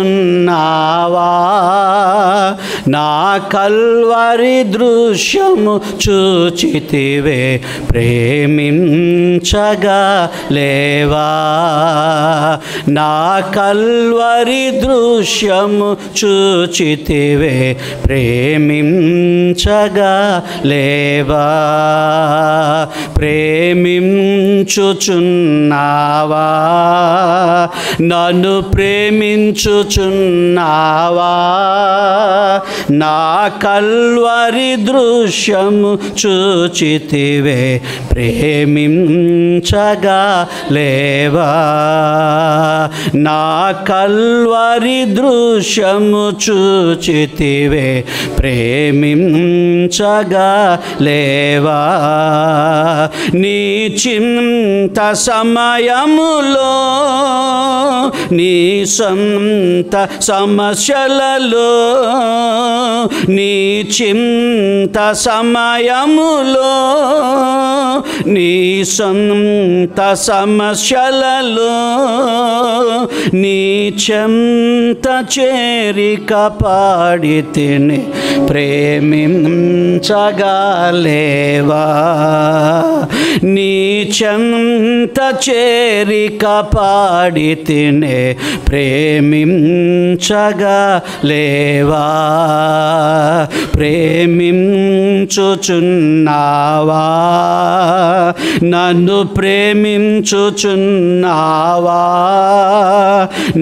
నా కల్వరి దృశ్యము చూచితివే, ప్రేమించగా లేవా? నా కల్వరి దృశ్యము చూచితివే, ప్రేమించగా లేవా? ప్రేమించుచున్నావా? నన్ను ప్రేమించుచున్నావా? నా కల్వరి దృశ్యము చూచితివే, ప్రేమించగా లేవా? నా కల్వరి దృశ్యము చూచితివే, ప్రేమించగా లేవా? నీ చింత సమయములో, నీ సొంత సమస్యలలో, నీ చింత సమయములో, నీ సొంత సమస్యలలో, నీ చెంత చేరిక పాడితిని, ప్రేమించగా లేవా? నీ చెంత చేరిక పాడితిని, ప్రేమించగా లేవా? ప్రేమించుచున్నావా? నన్ను ప్రేమించుచున్నావా?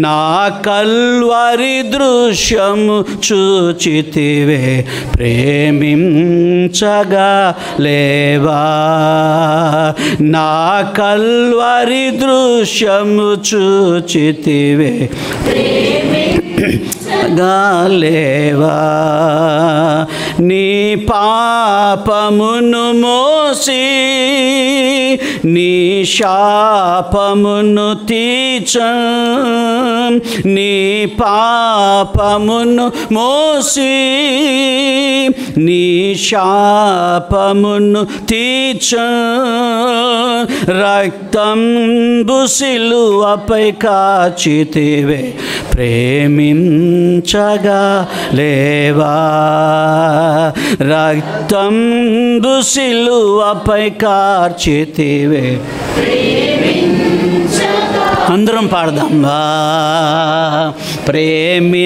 నా కల్వరి దృశ్యము చూచితివే, ప్రేమించగా లేవా? నా కల్వరి దృశ్యము చూచితివే, గాలేవా? నీ పాపమును మోసి నీ శాపమును తీర్చ, నీ పాపమును మోసి నీ శాపమును తీర్చ, రక్తంబు సిలువపై కాచితివే, ప్రేమించగా లేవా? రక్తంబు సిలువపై కార్చితివే. అందరం పాడదాంబా. ప్రేమించుచున్నావా?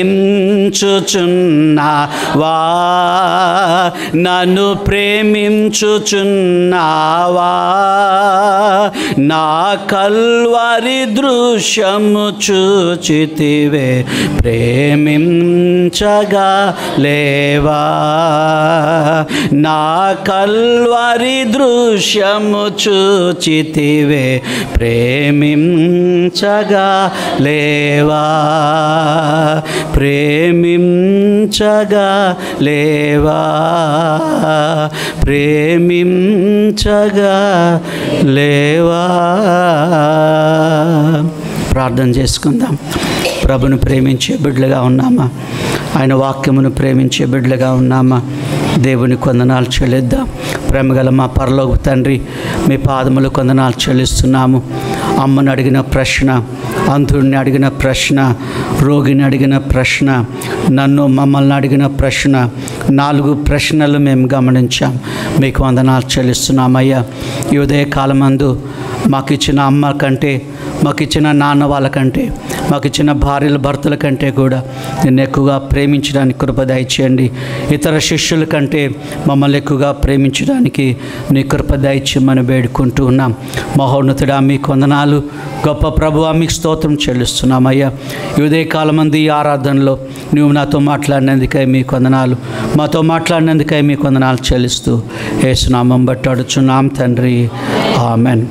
నన్ను ప్రేమించుచున్నావా? నా కల్వరి దృశ్యము చూచితివే, ప్రేమించగా లేవా? నా కల్వరి దృశ్యము చూచితివే, ప్రేమించగా లేవా? ప్రేమించగా లేవా? ప్రేమించగా లేవా? ప్రార్థన చేసుకుందాం. ప్రభును ప్రేమించే బిడ్డలుగా ఉన్నామా? ఆయన వాక్యమును ప్రేమించే బిడ్డలుగా ఉన్నామా? దేవుని కొందనాలు చెల్లిద్దాం. ప్రేమగల మా పరలోక తండ్రి, మీ పాదములు కొందనాలు చెల్లిస్తున్నాము. అమ్మను అడిగిన ప్రశ్న, అంధుడిని అడిగిన ప్రశ్న, రోగిని అడిగిన ప్రశ్న, నన్ను మమ్మల్ని అడిగిన ప్రశ్న, 4 ప్రశ్నలు మేము గమనించాం. మీకు వందనాలు చెల్లిస్తున్నామయ్యా. ఈ ఉదయకాలమందు మాకు ఇచ్చిన అమ్మ కంటే, మాకు ఇచ్చిన నాన్న వాళ్ళకంటే, మాకు ఇచ్చిన భార్యల భర్తల కంటే కూడా నిన్ను ఎక్కువగా ప్రేమించడానికి కృప దయచేయండి. ఇతర శిష్యుల కంటే మమ్మల్ని ఎక్కువగా ప్రేమించడానికి నీ కృప దయచేయమని వేడుకుంటూ ఉన్నాం. మహోన్నతుడా మీకు వందనాలు. గొప్ప ప్రభువా మీకు స్తోత్రం చెల్లిస్తున్నామయ్యా. ఈ ఉదయకాలమంది ఈ ఆరాధనలో నువ్వు నాతో మాట్లాడినందుకై మీకు వందనాలు. మాతో మాట్లాడినందుకై మీకు వందనాలు చెల్లిస్తూ యేసు నామం బట్టి అడుగుచున్నాం తండ్రి. ఆమెన్.